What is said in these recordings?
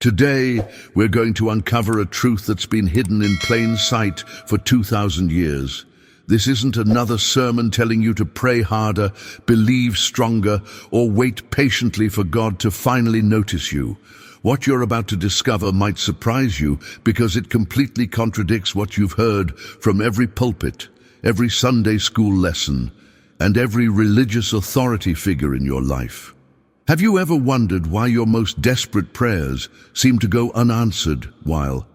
Today, we're going to uncover a truth that's been hidden in plain sight for 2,000 years. This isn't another sermon telling you to pray harder, believe stronger, or wait patiently for God to finally notice you. What you're about to discover might surprise you because it completely contradicts what you've heard from every pulpit, every Sunday school lesson, and every religious authority figure in your life. Have you ever wondered why your most desperate prayers seem to go unanswered while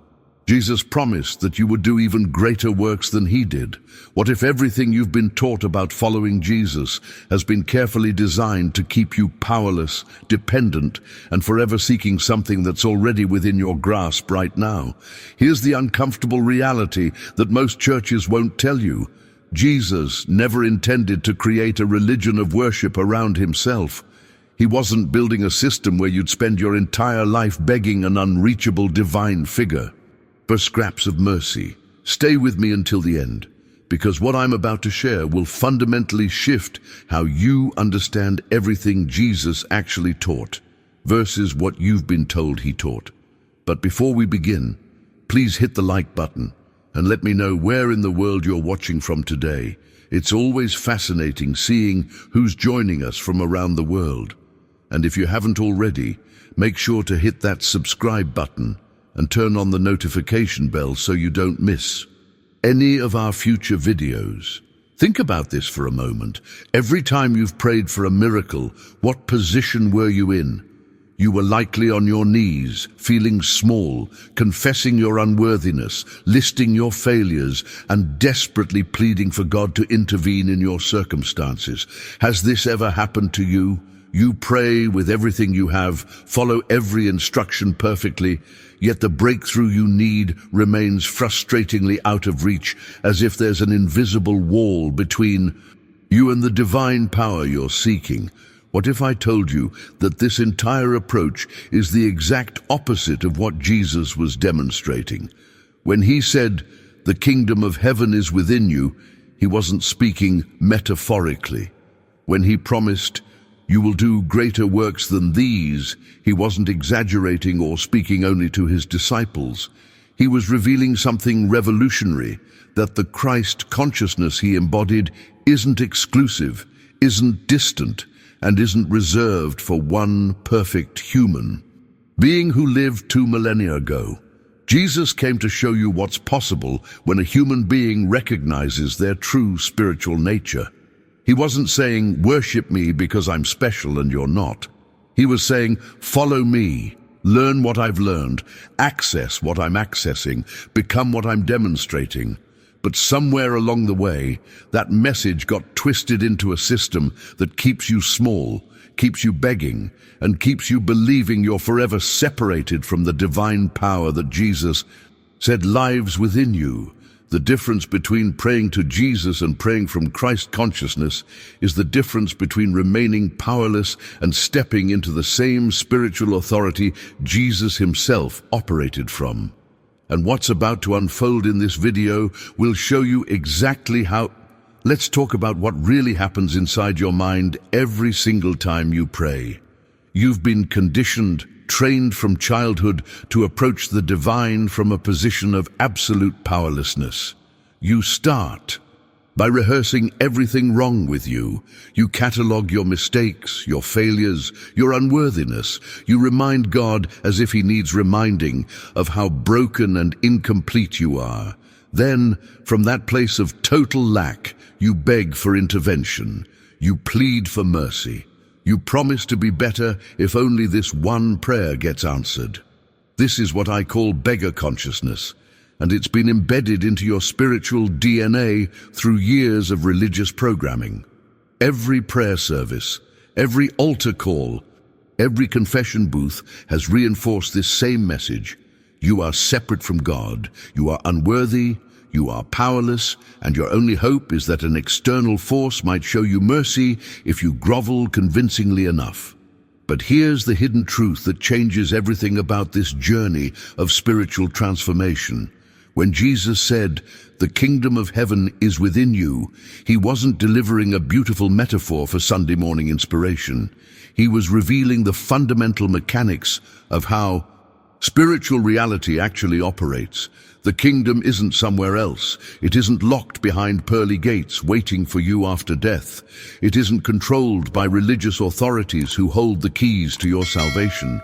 Jesus promised that you would do even greater works than he did? What if everything you've been taught about following Jesus has been carefully designed to keep you powerless, dependent, and forever seeking something that's already within your grasp right now? Here's the uncomfortable reality that most churches won't tell you. Jesus never intended to create a religion of worship around himself. He wasn't building a system where you'd spend your entire life begging an unreachable divine figure for scraps of mercy. Stay with me until the end, because what I'm about to share will fundamentally shift how you understand everything Jesus actually taught versus what you've been told he taught. But before we begin, please hit the like button and let me know where in the world you're watching from today. It's always fascinating seeing who's joining us from around the world. And if you haven't already, make sure to hit that subscribe button and turn on the notification bell so you don't miss any of our future videos. Think about this for a moment. Every time you've prayed for a miracle, what position were you in? You were likely on your knees, feeling small, confessing your unworthiness, listing your failures, and desperately pleading for God to intervene in your circumstances. Has this ever happened to you? You pray with everything you have, follow every instruction perfectly, yet the breakthrough you need remains frustratingly out of reach, as if there's an invisible wall between you and the divine power you're seeking. What if I told you that this entire approach is the exact opposite of what Jesus was demonstrating? When he said, "The kingdom of heaven is within you," he wasn't speaking metaphorically. When he promised, "You will do greater works than these," he wasn't exaggerating or speaking only to his disciples. He was revealing something revolutionary, that the Christ consciousness he embodied isn't exclusive, isn't distant, and isn't reserved for one perfect human being who lived 2 millennia ago. Jesus came to show you what's possible when a human being recognizes their true spiritual nature. He wasn't saying, "Worship me because I'm special and you're not." He was saying, "Follow me, learn what I've learned, access what I'm accessing, become what I'm demonstrating." But somewhere along the way, that message got twisted into a system that keeps you small, keeps you begging, and keeps you believing you're forever separated from the divine power that Jesus said lives within you. The difference between praying to Jesus and praying from Christ consciousness is the difference between remaining powerless and stepping into the same spiritual authority Jesus himself operated from. And what's about to unfold in this video will show you exactly how. Let's talk about what really happens inside your mind every single time you pray. You've been conditioned, trained from childhood to approach the divine from a position of absolute powerlessness. You start by rehearsing everything wrong with you. You catalog your mistakes, your failures, your unworthiness. You remind God as if he needs reminding of how broken and incomplete you are. Then, from that place of total lack, you beg for intervention. You plead for mercy. You promise to be better if only this one prayer gets answered. This is what I call beggar consciousness, and it's been embedded into your spiritual DNA through years of religious programming. Every prayer service, every altar call, every confession booth has reinforced this same message. You are separate from God, you are unworthy, you are powerless, and your only hope is that an external force might show you mercy if you grovel convincingly enough. But here's the hidden truth that changes everything about this journey of spiritual transformation. When Jesus said, "The kingdom of heaven is within you," he wasn't delivering a beautiful metaphor for Sunday morning inspiration. He was revealing the fundamental mechanics of how Spiritual reality actually operates. The kingdom isn't somewhere else. It isn't locked behind pearly gates waiting for you after death. It isn't controlled by religious authorities who hold the keys to your salvation.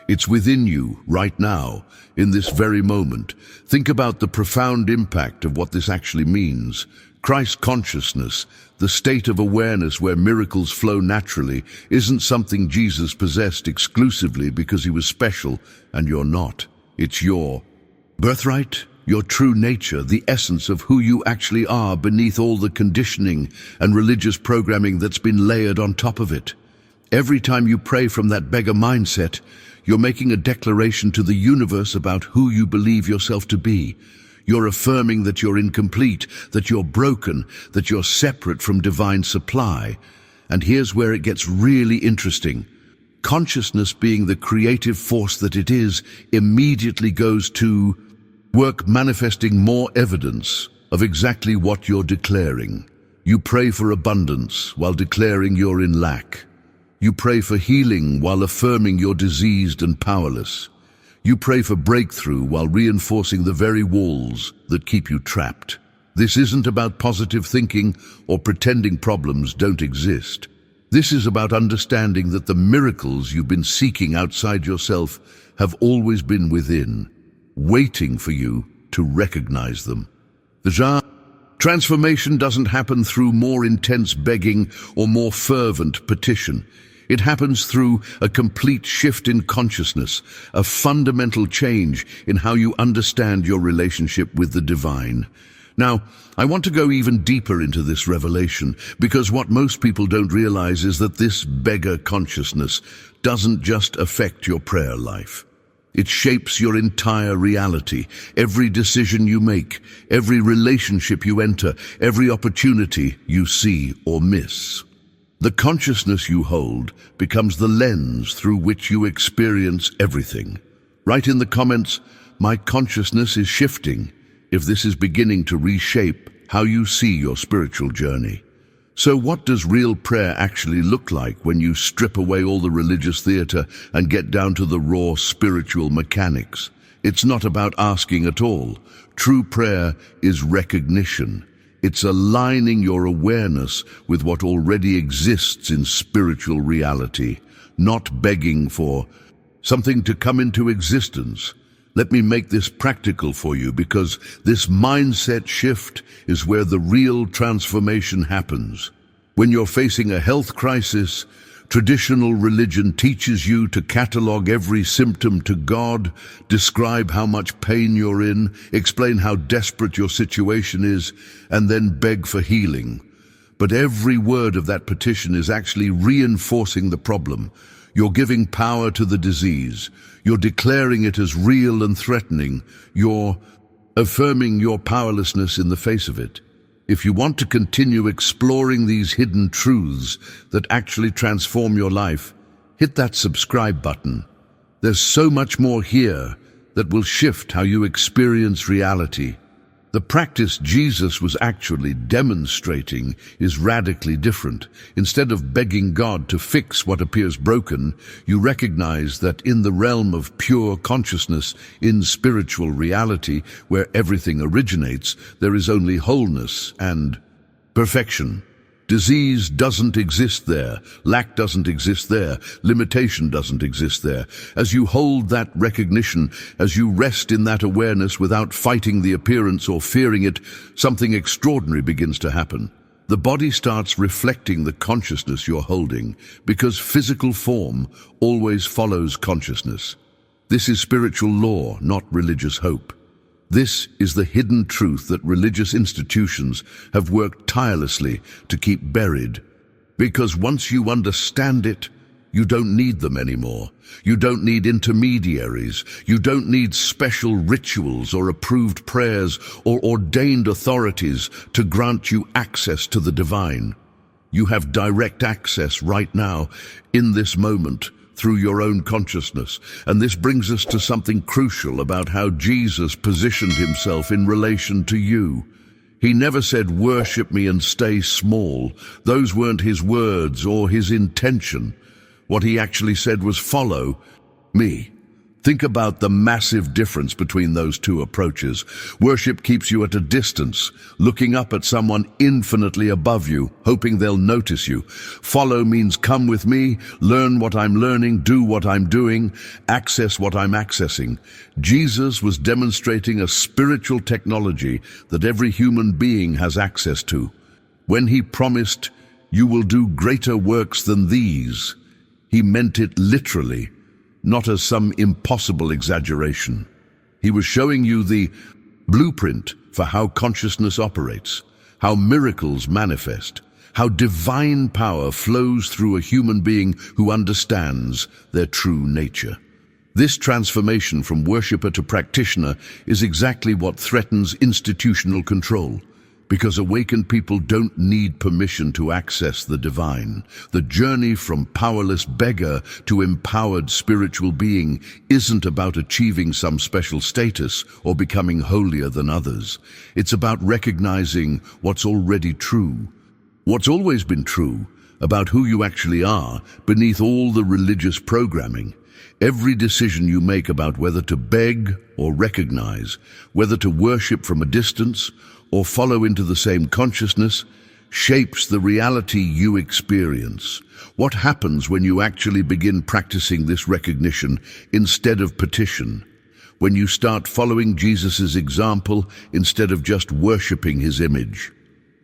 It's within you, right now, in this very moment. Think about the profound impact of what this actually means. Christ consciousness, the state of awareness where miracles flow naturally, isn't something Jesus possessed exclusively because he was special and you're not. It's your birthright, your true nature, the essence of who you actually are beneath all the conditioning and religious programming that's been layered on top of it. Every time you pray from that beggar mindset, you're making a declaration to the universe about who you believe yourself to be. You're affirming that you're incomplete, that you're broken, that you're separate from divine supply. And here's where it gets really interesting. Consciousness, being the creative force that it is, immediately goes to work manifesting more evidence of exactly what you're declaring. You pray for abundance while declaring you're in lack. You pray for healing while affirming you're diseased and powerless. You pray for breakthrough while reinforcing the very walls that keep you trapped. This isn't about positive thinking or pretending problems don't exist. This is about understanding that the miracles you've been seeking outside yourself have always been within, waiting for you to recognize them. Transformation doesn't happen through more intense begging or more fervent petition. It happens through a complete shift in consciousness, a fundamental change in how you understand your relationship with the divine. Now, I want to go even deeper into this revelation, because what most people don't realize is that this beggar consciousness doesn't just affect your prayer life. It shapes your entire reality, every decision you make, every relationship you enter, every opportunity you see or miss. The consciousness you hold becomes the lens through which you experience everything. Write in the comments, "My consciousness is shifting," if this is beginning to reshape how you see your spiritual journey. So what does real prayer actually look like when you strip away all the religious theater and get down to the raw spiritual mechanics? It's not about asking at all. True prayer is recognition. It's aligning your awareness with what already exists in spiritual reality, not begging for something to come into existence. Let me make this practical for you, because this mindset shift is where the real transformation happens. When you're facing a health crisis, traditional religion teaches you to catalog every symptom to God, describe how much pain you're in, explain how desperate your situation is, and then beg for healing. But every word of that petition is actually reinforcing the problem. You're giving power to the disease. You're declaring it as real and threatening. You're affirming your powerlessness in the face of it. If you want to continue exploring these hidden truths that actually transform your life, hit that subscribe button. There's so much more here that will shift how you experience reality. The practice Jesus was actually demonstrating is radically different. Instead of begging God to fix what appears broken, you recognize that in the realm of pure consciousness, in spiritual reality, where everything originates, there is only wholeness and perfection. Disease doesn't exist there, lack doesn't exist there, limitation doesn't exist there. As you hold that recognition, as you rest in that awareness without fighting the appearance or fearing it, something extraordinary begins to happen. The body starts reflecting the consciousness you're holding, because physical form always follows consciousness. This is spiritual law, not religious hope. This is the hidden truth that religious institutions have worked tirelessly to keep buried. Because once you understand it, you don't need them anymore. You don't need intermediaries. You don't need special rituals or approved prayers or ordained authorities to grant you access to the divine. You have direct access right now, in this moment, through your own consciousness. And this brings us to something crucial about how Jesus positioned himself in relation to you. He never said, "Worship me and stay small." Those weren't his words or his intention. What he actually said was, "Follow me." Think about the massive difference between those two approaches. Worship keeps you at a distance, looking up at someone infinitely above you, hoping they'll notice you. Follow means come with me, learn what I'm learning, do what I'm doing, access what I'm accessing. Jesus was demonstrating a spiritual technology that every human being has access to. When he promised, "You will do greater works than these," he meant it literally, not as some impossible exaggeration. He was showing you the blueprint for how consciousness operates, how miracles manifest, how divine power flows through a human being who understands their true nature. This transformation from worshipper to practitioner is exactly what threatens institutional control. Because awakened people don't need permission to access the divine. The journey from powerless beggar to empowered spiritual being isn't about achieving some special status or becoming holier than others. It's about recognizing what's already true, what's always been true about who you actually are beneath all the religious programming. Every decision you make about whether to beg or recognize, whether to worship from a distance or follow into the same consciousness, shapes the reality you experience. What happens when you actually begin practicing this recognition instead of petition? When you start following Jesus' example instead of just worshiping his image?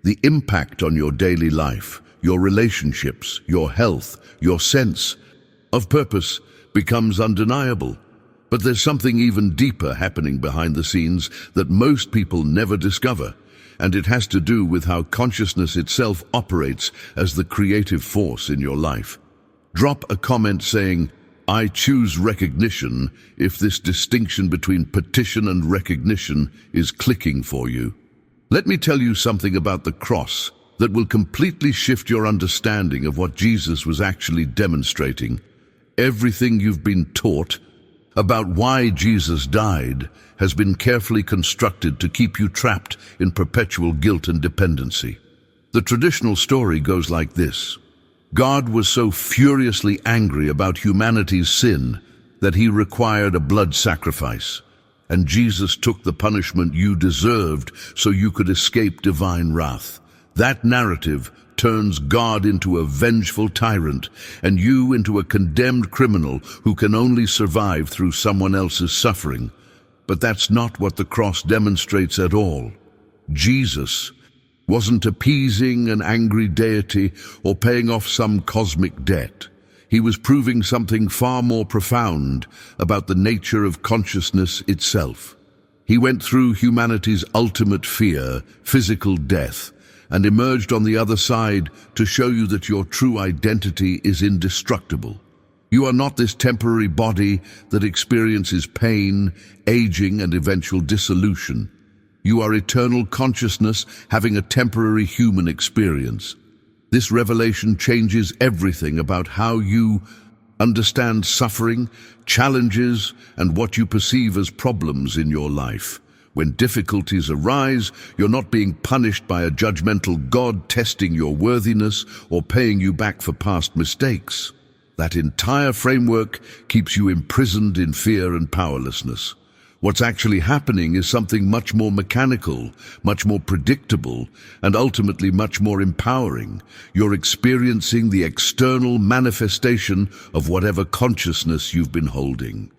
The impact on your daily life, your relationships, your health, your sense of purpose becomes undeniable. But there's something even deeper happening behind the scenes that most people never discover, and it has to do with how consciousness itself operates as the creative force in your life. Drop a comment saying, "I choose recognition," if this distinction between petition and recognition is clicking for you. Let me tell you something about the cross that will completely shift your understanding of what Jesus was actually demonstrating. Everything you've been taught about why Jesus died has been carefully constructed to keep you trapped in perpetual guilt and dependency. The traditional story goes like this. God was so furiously angry about humanity's sin that he required a blood sacrifice, and Jesus took the punishment you deserved so you could escape divine wrath. That narrative turns God into a vengeful tyrant and you into a condemned criminal who can only survive through someone else's suffering. But that's not what the cross demonstrates at all. Jesus wasn't appeasing an angry deity or paying off some cosmic debt. He was proving something far more profound about the nature of consciousness itself. He went through humanity's ultimate fear, physical death, and emerged on the other side to show you that your true identity is indestructible. You are not this temporary body that experiences pain, aging, and eventual dissolution. You are eternal consciousness having a temporary human experience. This revelation changes everything about how you understand suffering, challenges, and what you perceive as problems in your life. When difficulties arise, you're not being punished by a judgmental God testing your worthiness or paying you back for past mistakes. That entire framework keeps you imprisoned in fear and powerlessness. What's actually happening is something much more mechanical, much more predictable, and ultimately much more empowering. You're experiencing the external manifestation of whatever consciousness you've been holding.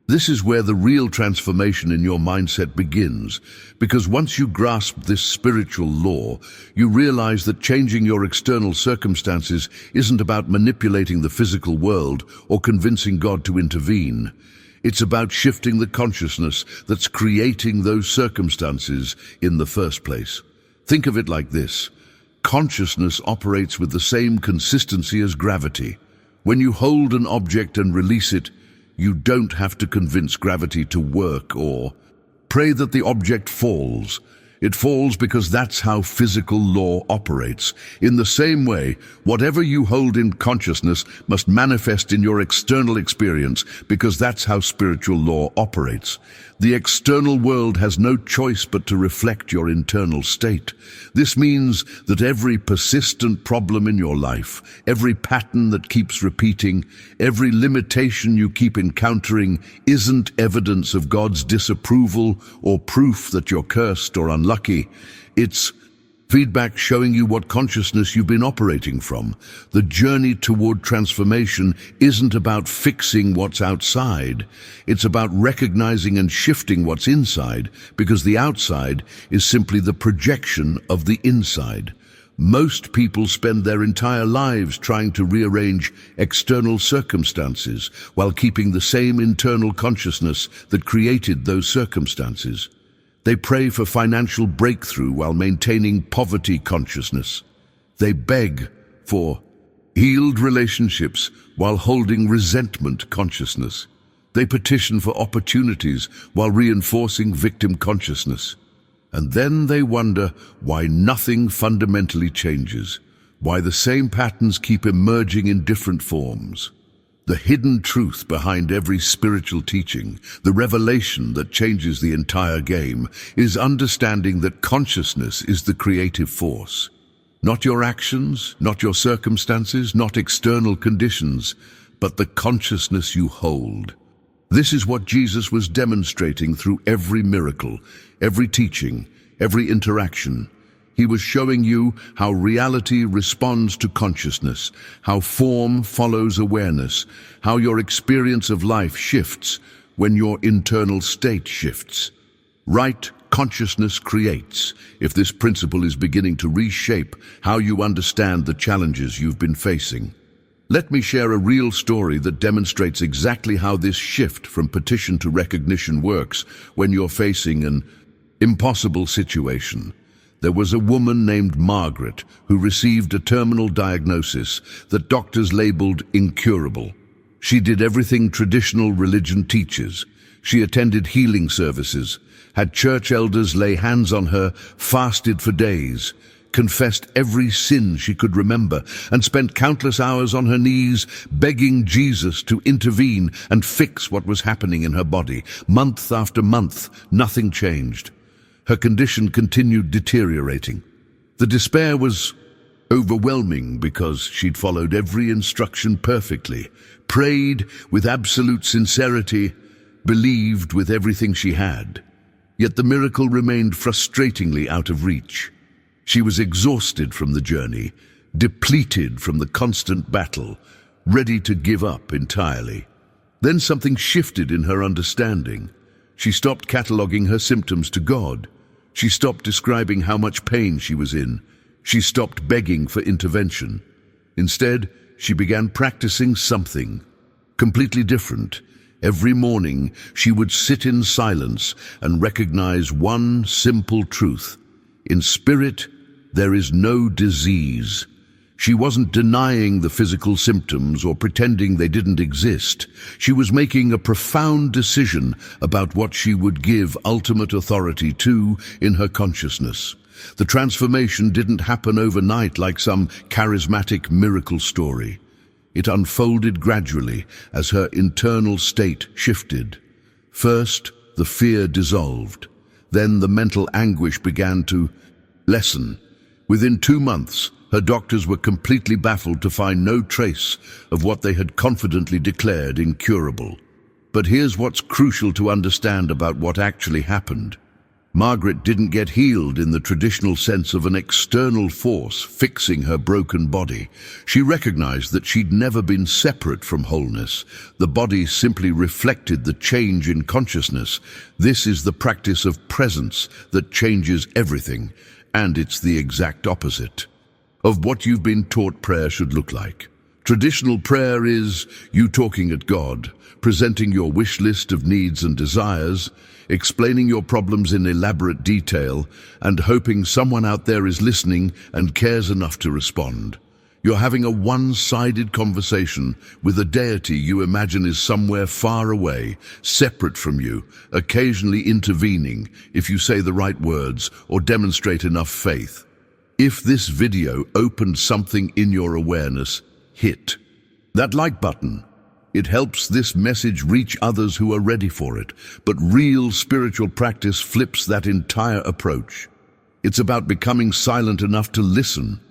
This is where the real transformation in your mindset begins, because once you grasp this spiritual law, you realize that changing your external circumstances isn't about manipulating the physical world or convincing God to intervene. It's about shifting the consciousness that's creating those circumstances in the first place. Think of it like this. Consciousness operates with the same consistency as gravity. When you hold an object and release it, you don't have to convince gravity to work or pray that the object falls. It falls because that's how physical law operates. In the same way, whatever you hold in consciousness must manifest in your external experience because that's how spiritual law operates. The external world has no choice but to reflect your internal state. This means that every persistent problem in your life, every pattern that keeps repeating, every limitation you keep encountering isn't evidence of God's disapproval or proof that you're cursed or unlucky. It's feedback showing you what consciousness you've been operating from. The journey toward transformation isn't about fixing what's outside. It's about recognizing and shifting what's inside, because the outside is simply the projection of the inside. Most people spend their entire lives trying to rearrange external circumstances while keeping the same internal consciousness that created those circumstances. They pray for financial breakthrough while maintaining poverty consciousness. They beg for healed relationships while holding resentment consciousness. They petition for opportunities while reinforcing victim consciousness. And then they wonder why nothing fundamentally changes, why the same patterns keep emerging in different forms. The hidden truth behind every spiritual teaching, the revelation that changes the entire game, is understanding that consciousness is the creative force. Not your actions, not your circumstances, not external conditions, but the consciousness you hold. This is what Jesus was demonstrating through every miracle, every teaching, every interaction. He was showing you how reality responds to consciousness, how form follows awareness, how your experience of life shifts when your internal state shifts. Right consciousness creates. If this principle is beginning to reshape how you understand the challenges you've been facing. Let me share a real story that demonstrates exactly how this shift from petition to recognition works when you're facing an impossible situation. There was a woman named Margaret who received a terminal diagnosis that doctors labeled incurable. She did everything traditional religion teaches. She attended healing services, had church elders lay hands on her, fasted for days, confessed every sin she could remember, and spent countless hours on her knees begging Jesus to intervene and fix what was happening in her body. Month after month, nothing changed. Her condition continued deteriorating. The despair was overwhelming because she'd followed every instruction perfectly, prayed with absolute sincerity, believed with everything she had. Yet the miracle remained frustratingly out of reach. She was exhausted from the journey, depleted from the constant battle, ready to give up entirely. Then something shifted in her understanding. She stopped cataloging her symptoms to God. She stopped describing how much pain she was in. She stopped begging for intervention. Instead, she began practicing something completely different. Every morning, she would sit in silence and recognize one simple truth. In spirit, there is no disease. She wasn't denying the physical symptoms or pretending they didn't exist. She was making a profound decision about what she would give ultimate authority to in her consciousness. The transformation didn't happen overnight like some charismatic miracle story. It unfolded gradually as her internal state shifted. First, the fear dissolved. Then the mental anguish began to lessen. Within 2 months, her doctors were completely baffled to find no trace of what they had confidently declared incurable. But here's what's crucial to understand about what actually happened. Margaret didn't get healed in the traditional sense of an external force fixing her broken body. She recognized that she'd never been separate from wholeness. The body simply reflected the change in consciousness. This is the practice of presence that changes everything, and it's the exact opposite of what you've been taught prayer should look like. Traditional prayer is you talking at God, presenting your wish list of needs and desires, explaining your problems in elaborate detail, and hoping someone out there is listening and cares enough to respond. You're having a one-sided conversation with a deity you imagine is somewhere far away, separate from you, occasionally intervening if you say the right words or demonstrate enough faith. If this video opened something in your awareness, hit that like button. It helps this message reach others who are ready for it, but real spiritual practice flips that entire approach. It's about becoming silent enough to listen.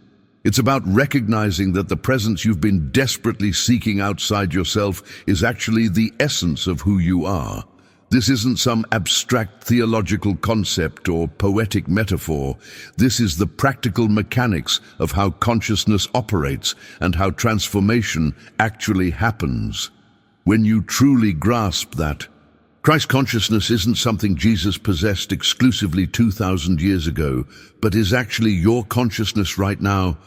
It's about recognizing that the presence you've been desperately seeking outside yourself is actually the essence of who you are. This isn't some abstract theological concept or poetic metaphor. This is the practical mechanics of how consciousness operates and how transformation actually happens. When you truly grasp that, Christ consciousness isn't something Jesus possessed exclusively 2,000 years ago, but is actually your consciousness right now.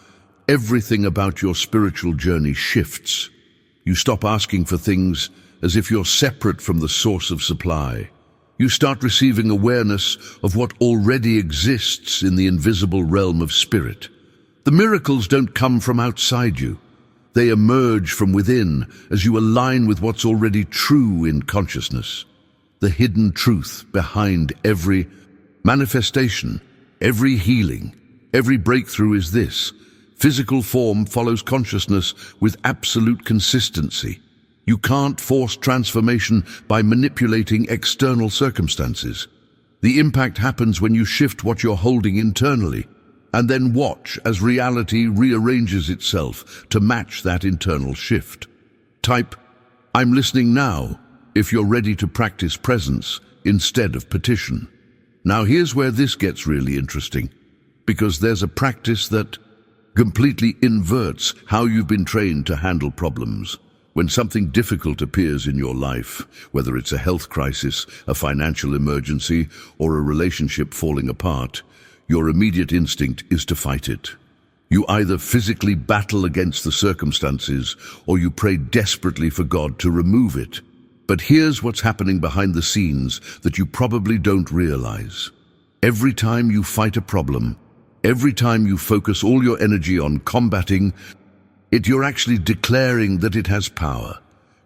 Everything about your spiritual journey shifts. You stop asking for things as if you're separate from the source of supply. You start receiving awareness of what already exists in the invisible realm of spirit. The miracles don't come from outside you. They emerge from within as you align with what's already true in consciousness. The hidden truth behind every manifestation, every healing, every breakthrough is this: physical form follows consciousness with absolute consistency. You can't force transformation by manipulating external circumstances. The impact happens when you shift what you're holding internally, and then watch as reality rearranges itself to match that internal shift. Type, "I'm listening now," if you're ready to practice presence instead of petition. Now here's where this gets really interesting, because there's a practice that completely inverts how you've been trained to handle problems. When something difficult appears in your life, whether it's a health crisis, a financial emergency, or a relationship falling apart, your immediate instinct is to fight it. You either physically battle against the circumstances, or you pray desperately for God to remove it. But here's what's happening behind the scenes that you probably don't realize. Every time you fight a problem, every time you focus all your energy on combating it, you're actually declaring that it has power.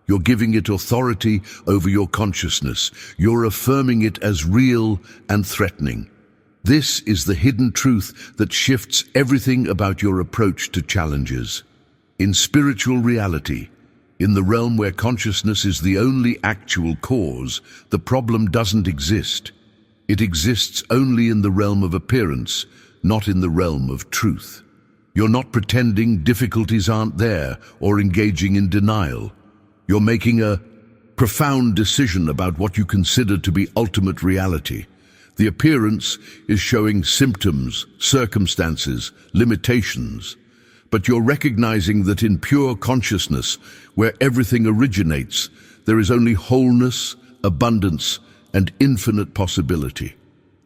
You're giving it authority over your consciousness. You're affirming it as real and threatening. This is the hidden truth that shifts everything about your approach to challenges. In spiritual reality, in the realm where consciousness is the only actual cause, the problem doesn't exist. It exists only in the realm of appearance, not in the realm of truth. You're not pretending difficulties aren't there or engaging in denial. You're making a profound decision about what you consider to be ultimate reality. The appearance is showing symptoms, circumstances, limitations. But you're recognizing that in pure consciousness, where everything originates, there is only wholeness, abundance, and infinite possibility.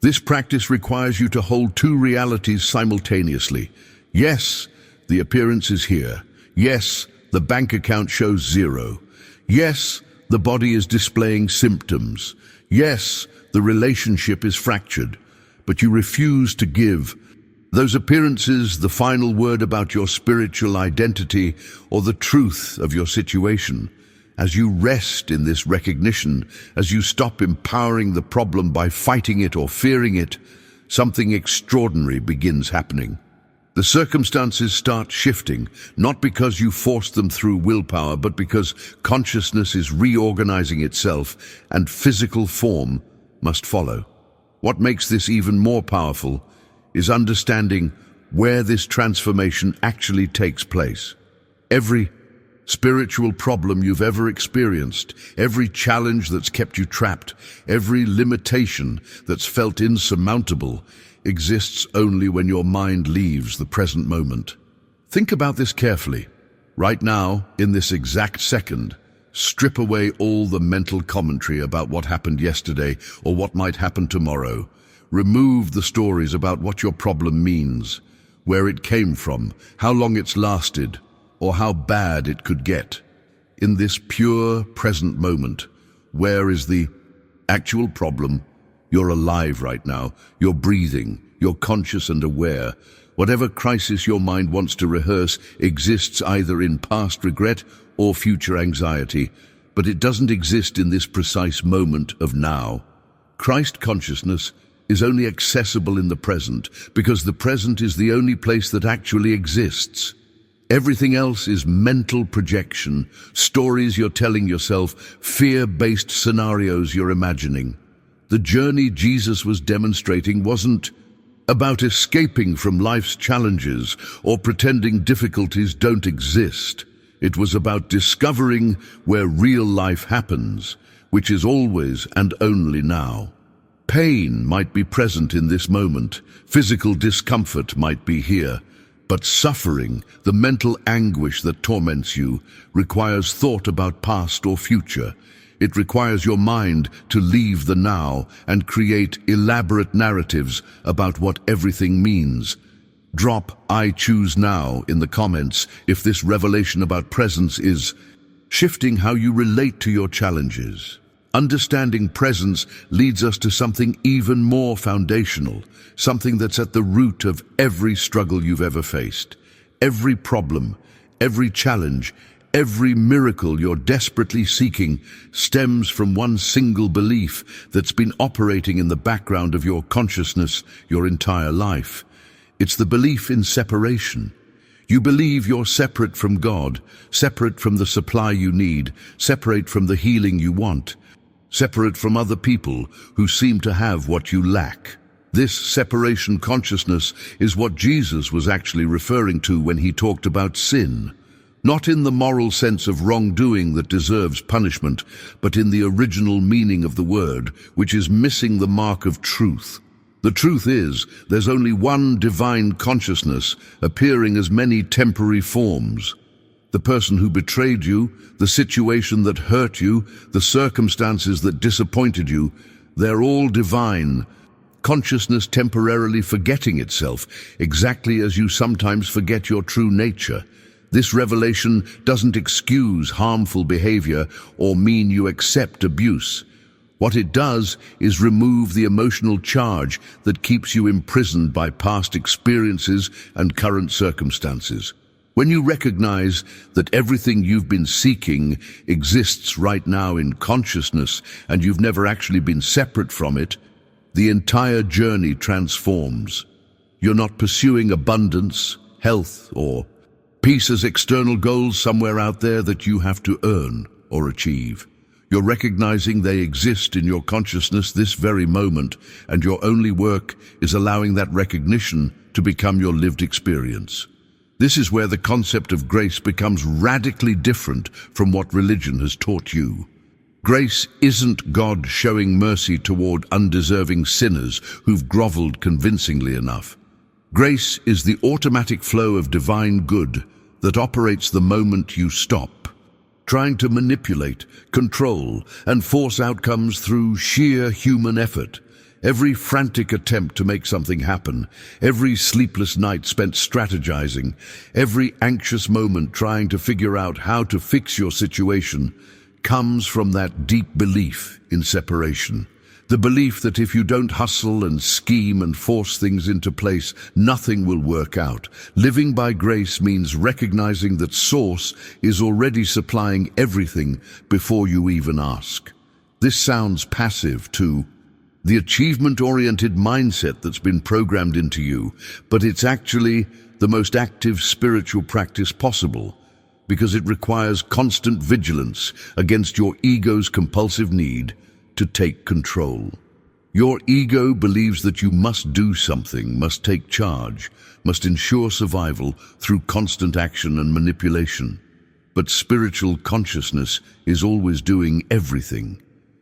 This practice requires you to hold two realities simultaneously. Yes, the appearance is here. Yes, the bank account shows zero. Yes, the body is displaying symptoms. Yes, the relationship is fractured. But you refuse to give those appearances the final word about your spiritual identity or the truth of your situation. As you rest in this recognition, as you stop empowering the problem by fighting it or fearing it, something extraordinary begins happening. The circumstances start shifting, not because you forced them through willpower, but because consciousness is reorganizing itself and physical form must follow. What makes this even more powerful is understanding where this transformation actually takes place. Every spiritual problem you've ever experienced, every challenge that's kept you trapped, every limitation that's felt insurmountable, exists only when your mind leaves the present moment. Think about this carefully. Right now, in this exact second, strip away all the mental commentary about what happened yesterday or what might happen tomorrow. Remove the stories about what your problem means, where it came from, how long it's lasted, or how bad it could get. In this pure present moment, where is the actual problem? You're alive right now. You're breathing. You're conscious and aware. Whatever crisis your mind wants to rehearse exists either in past regret or future anxiety, but it doesn't exist in this precise moment of now. Christ consciousness is only accessible in the present because the present is the only place that actually exists. Everything else is mental projection, stories you're telling yourself, fear-based scenarios you're imagining. The journey Jesus was demonstrating wasn't about escaping from life's challenges or pretending difficulties don't exist. It was about discovering where real life happens, which is always and only now. Pain might be present in this moment, physical discomfort might be here, but suffering, the mental anguish that torments you, requires thought about past or future. It requires your mind to leave the now and create elaborate narratives about what everything means. Drop "I choose now" in the comments if this revelation about presence is shifting how you relate to your challenges. Understanding presence leads us to something even more foundational, something that's at the root of every struggle you've ever faced. Every problem, every challenge, every miracle you're desperately seeking stems from one single belief that's been operating in the background of your consciousness your entire life. It's the belief in separation. You believe you're separate from God, separate from the supply you need, separate from the healing you want, separate from other people who seem to have what you lack. This separation consciousness is what Jesus was actually referring to when he talked about sin. Not in the moral sense of wrongdoing that deserves punishment, but in the original meaning of the word, which is missing the mark of truth. The truth is, there's only one divine consciousness appearing as many temporary forms. The person who betrayed you, the situation that hurt you, the circumstances that disappointed you, they're all divine. Consciousness temporarily forgetting itself, exactly as you sometimes forget your true nature. This revelation doesn't excuse harmful behavior or mean you accept abuse. What it does is remove the emotional charge that keeps you imprisoned by past experiences and current circumstances. When you recognize that everything you've been seeking exists right now in consciousnness and you've never actually been separate from it, the entire journey transforms. You're not pursuing abundance, health, or peace as external goals somewhere out there that you have to earn or achieve. You're recognizing they exist in your consciousness this very moment, and your only work is allowing that recognition to become your lived experience. This is where the concept of grace becomes radically different from what religion has taught you. Grace isn't God showing mercy toward undeserving sinners who've groveled convincingly enough. Grace is the automatic flow of divine good that operates the moment you stop trying to manipulate, control, and force outcomes through sheer human effort. Every frantic attempt to make something happen, every sleepless night spent strategizing, every anxious moment trying to figure out how to fix your situation comes from that deep belief in separation. The belief that if you don't hustle and scheme and force things into place, nothing will work out. Living by grace means recognizing that Source is already supplying everything before you even ask. This sounds passive to the achievement-oriented mindset that's been programmed into you, but it's actually the most active spiritual practice possible, because it requires constant vigilance against your ego's compulsive need to take control. Your ego believes that you must do something, must take charge, must ensure survival through constant action and manipulation. But spiritual consciousness is always doing everything.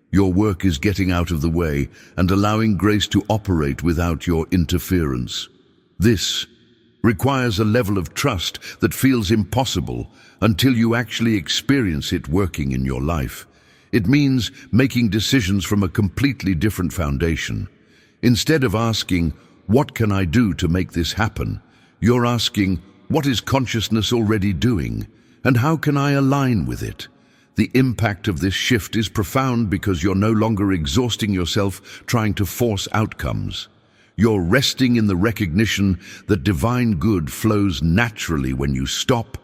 Your work is getting out of the way and allowing grace to operate without your interference. This requires a level of trust that feels impossible until you actually experience it working in your life. It means making decisions from a completely different foundation. Instead of asking, "What can I do to make this happen?" you're asking, "What is consciousness already doing? And how can I align with it?" The impact of this shift is profound because you're no longer exhausting yourself trying to force outcomes. You're resting in the recognition that divine good flows naturally when you stop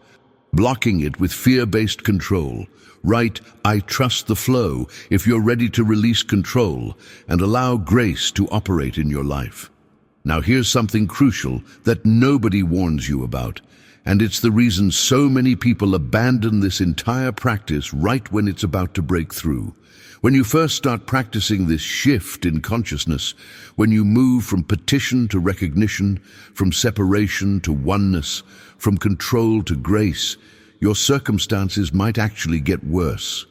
blocking it with fear-based control. Write, "I trust the flow," if you're ready to release control and allow grace to operate in your life. Now here's something crucial that nobody warns you about, and it's the reason so many people abandon this entire practice right when it's about to break through. When you first start practicing this shift in consciousness, when you move from petition to recognition, from separation to oneness, from control to grace, your circumstances might actually get worse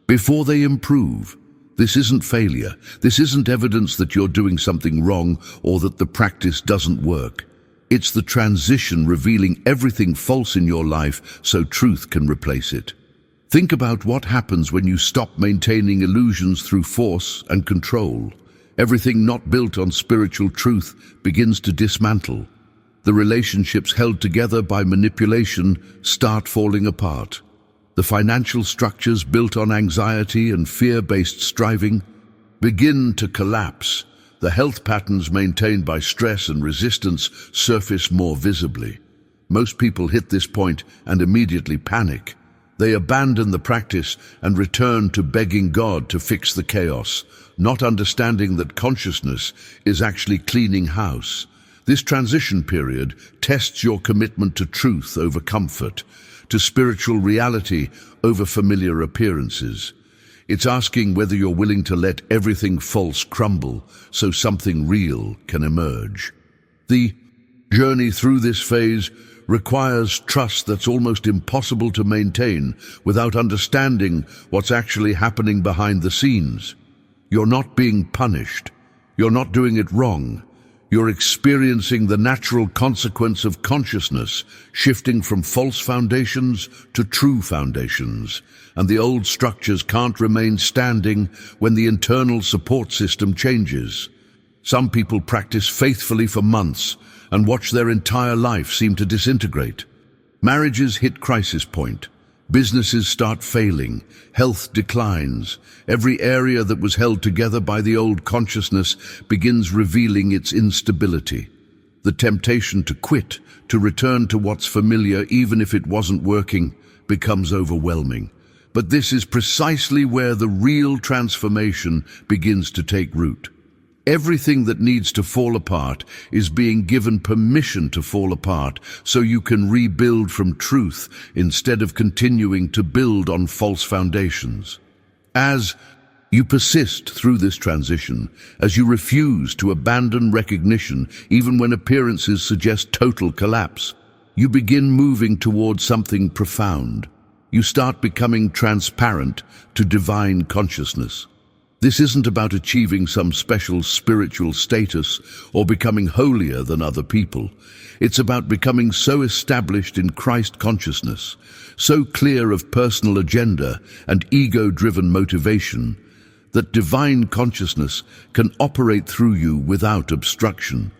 before they improve. This isn't failure. This isn't evidence that you're doing something wrong or that the practice doesn't work. It's the transition revealing everything false in your life so truth can replace it. Think about what happens when you stop maintaining illusions through force and control. Everything not built on spiritual truth begins to dismantle. The relationships held together by manipulation start falling apart. The financial structures built on anxiety and fear-based striving begin to collapse. The health patterns maintained by stress and resistance surface more visibly. Most people hit this point and immediately panic. They abandon the practice and return to begging God to fix the chaos, not understanding that consciousness is actually cleaning house. This transition period tests your commitment to truth over comfort, to spiritual reality over familiar appearances. It's asking whether you're willing to let everything false crumble so something real can emerge. The journey through this phase requires trust that's almost impossible to maintain without understanding what's actually happening behind the scenes. You're not being punished. You're not doing it wrong. You're experiencing the natural consequence of consciousness, shifting from false foundations to true foundations. And the old structures can't remain standing when the internal support system changes. Some people practice faithfully for months and watch their entire life seem to disintegrate. Marriages hit crisis point. Businesses start failing. Health declines. Every area that was held together by the old consciousness begins revealing its instability. The temptation to quit, to return to what's familiar even if it wasn't working, becomes overwhelming. But this is precisely where the real transformation begins to take root. Everything that needs to fall apart is being given permission to fall apart so you can rebuild from truth instead of continuing to build on false foundations. As you persist through this transition, as you refuse to abandon recognition even when appearances suggest total collapse, you begin moving towards something profound. You start becoming transparent to divine consciousness. This isn't about achieving some special spiritual status or becoming holier than other people. It's about becoming so established in Christ consciousness, so clear of personal agenda and ego-driven motivation, that divine consciousness can operate through you without obstruction.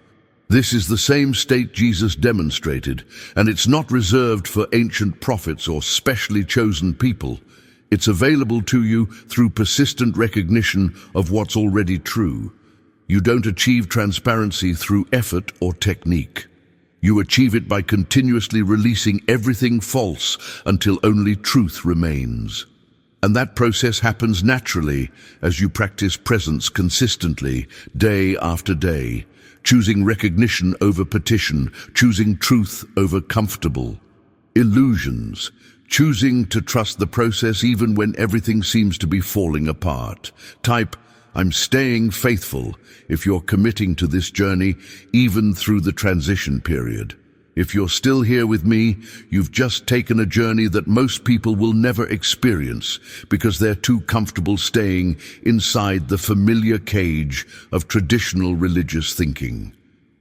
This is the same state Jesus demonstrated, and it's not reserved for ancient prophets or specially chosen people. It's available to you through persistent recognition of what's already true. You don't achieve transparency through effort or technique. You achieve it by continuously releasing everything false until only truth remains. And that process happens naturally as you practice presence consistently, day after day, choosing recognition over petition, choosing truth over comfortable illusions, choosing to trust the process even when everything seems to be falling apart. Type, "I'm staying faithful," if you're committing to this journey, even through the transition period. If you're still here with me, you've just taken a journey that most people will never experience because they're too comfortable staying inside the familiar cage of traditional religious thinking.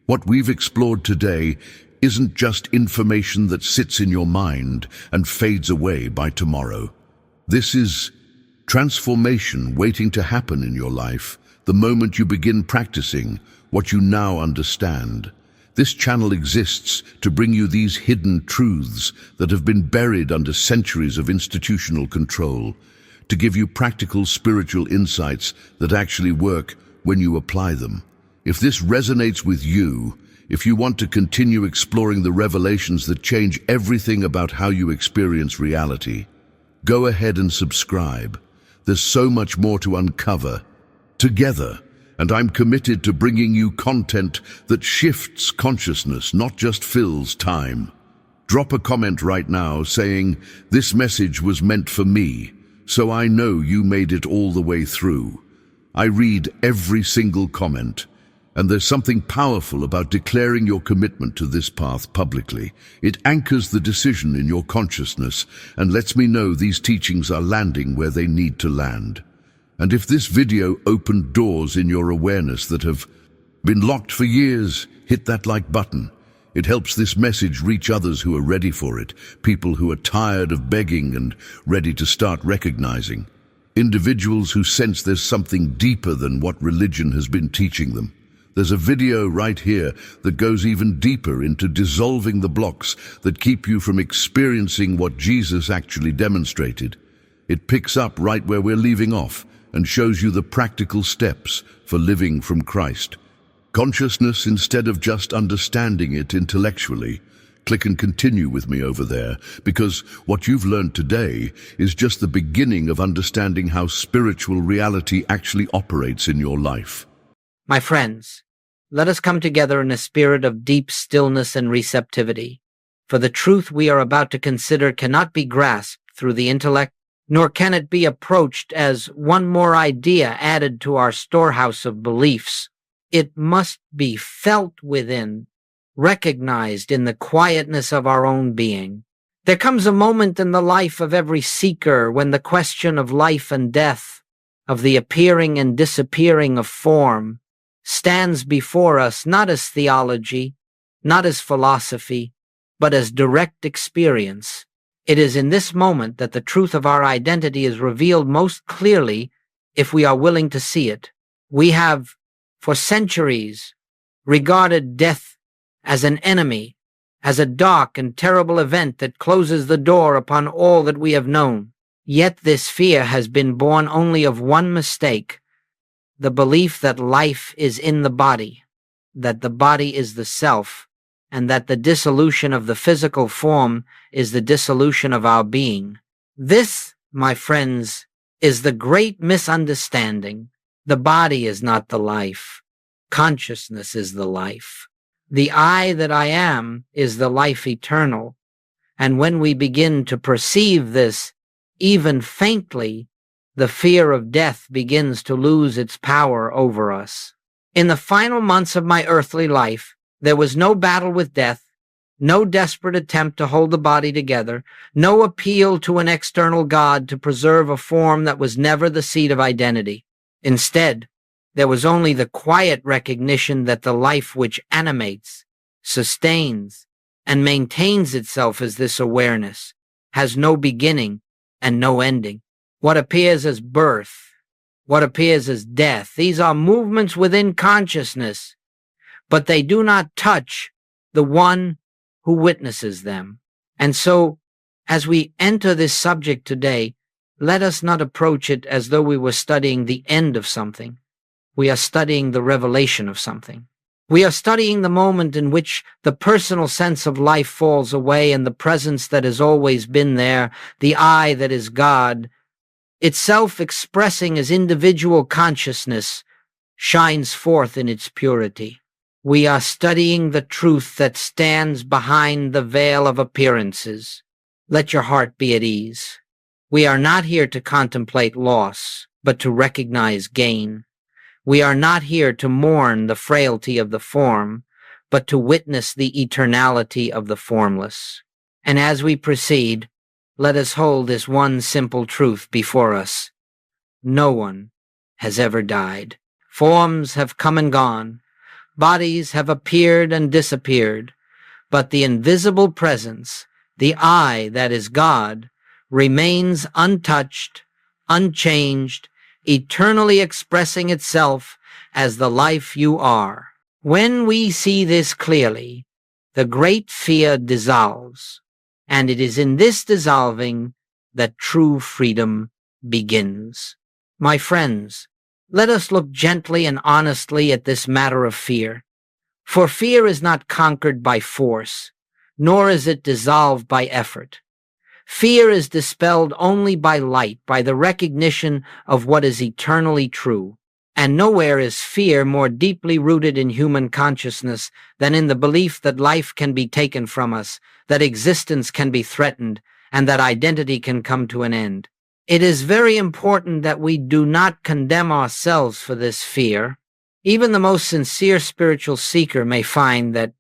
What we've explored today isn't just information that sits in your mind and fades away by tomorrow. This is transformation waiting to happen in your life the moment you begin practicing what you now understand. This channel exists to bring you these hidden truths that have been buried under centuries of institutional control, to give you practical spiritual insights that actually work when you apply them. If this resonates with you, if you want to continue exploring the revelations that change everything about how you experience reality, go ahead and subscribe. There's so much more to uncover together, and I'm committed to bringing you content that shifts consciousness, not just fills time. Drop a comment right now saying, "This message was meant for me," so I know you made it all the way through. I read every single comment, and there's something powerful about declaring your commitment to this path publicly. It anchors the decision in your consciousness and lets me know these teachings are landing where they need to land. And if this video opened doors in your awareness that have been locked for years, hit that like button. It helps this message reach others who are ready for it, people who are tired of begging and ready to start recognizing. Individuals who sense there's something deeper than what religion has been teaching them. There's a video right here that goes even deeper into dissolving the blocks that keep you from experiencing what Jesus actually demonstrated. It picks up right where we're leaving off and shows you the practical steps for living from Christ. Consciousness instead of just understanding it intellectually. Click and continue with me over there, because what you've learned today is just the beginning of understanding how spiritual reality actually operates in your life. My friends, let us come together in a spirit of deep stillness and receptivity, for the truth we are about to consider cannot be grasped through the intellect, nor can it be approached as one more idea added to our storehouse of beliefs. It must be felt within, recognized in the quietness of our own being. There comes a moment in the life of every seeker when the question of life and death, of the appearing and disappearing of form, stands before us not as theology, not as philosophy, but as direct experience. It is in this moment that the truth of our identity is revealed most clearly if we are willing to see it. We have, for centuries, regarded death as an enemy, as a dark and terrible event that closes the door upon all that we have known. Yet this fear has been born only of one mistake: the belief that life is in the body, that the body is the self, and that the dissolution of the physical form is the dissolution of our being. This, my friends, is the great misunderstanding. The body is not the life. Consciousness is the life. The I that I am is the life eternal. And when we begin to perceive this, even faintly, the fear of death begins to lose its power over us. In the final months of my earthly life, there was no battle with death, no desperate attempt to hold the body together, no appeal to an external God to preserve a form that was never the seat of identity. Instead, there was only the quiet recognition that the life which animates, sustains, and maintains itself as this awareness has no beginning and no ending. What appears as birth, what appears as death, these are movements within consciousness, but they do not touch the one who witnesses them. And so, as we enter this subject today, let us not approach it as though we were studying the end of something. We are studying the revelation of something. We are studying the moment in which the personal sense of life falls away and the presence that has always been there, the I that is God, itself expressing as individual consciousness, shines forth in its purity. We are studying the truth that stands behind the veil of appearances. Let your heart be at ease. We are not here to contemplate loss, but to recognize gain. We are not here to mourn the frailty of the form, but to witness the eternality of the formless. And as we proceed, let us hold this one simple truth before us. No one has ever died. Forms have come and gone. Bodies have appeared and disappeared. But the invisible presence, the I that is God, remains untouched, unchanged, eternally expressing itself as the life you are. When we see this clearly, the great fear dissolves, and it is in this dissolving that true freedom begins. My friends, let us look gently and honestly at this matter of fear. For fear is not conquered by force, nor is it dissolved by effort. Fear is dispelled only by light, by the recognition of what is eternally true. And nowhere is fear more deeply rooted in human consciousness than in the belief that life can be taken from us, that existence can be threatened, and that identity can come to an end. It is very important that we do not condemn ourselves for this fear. Even the most sincere spiritual seeker may find that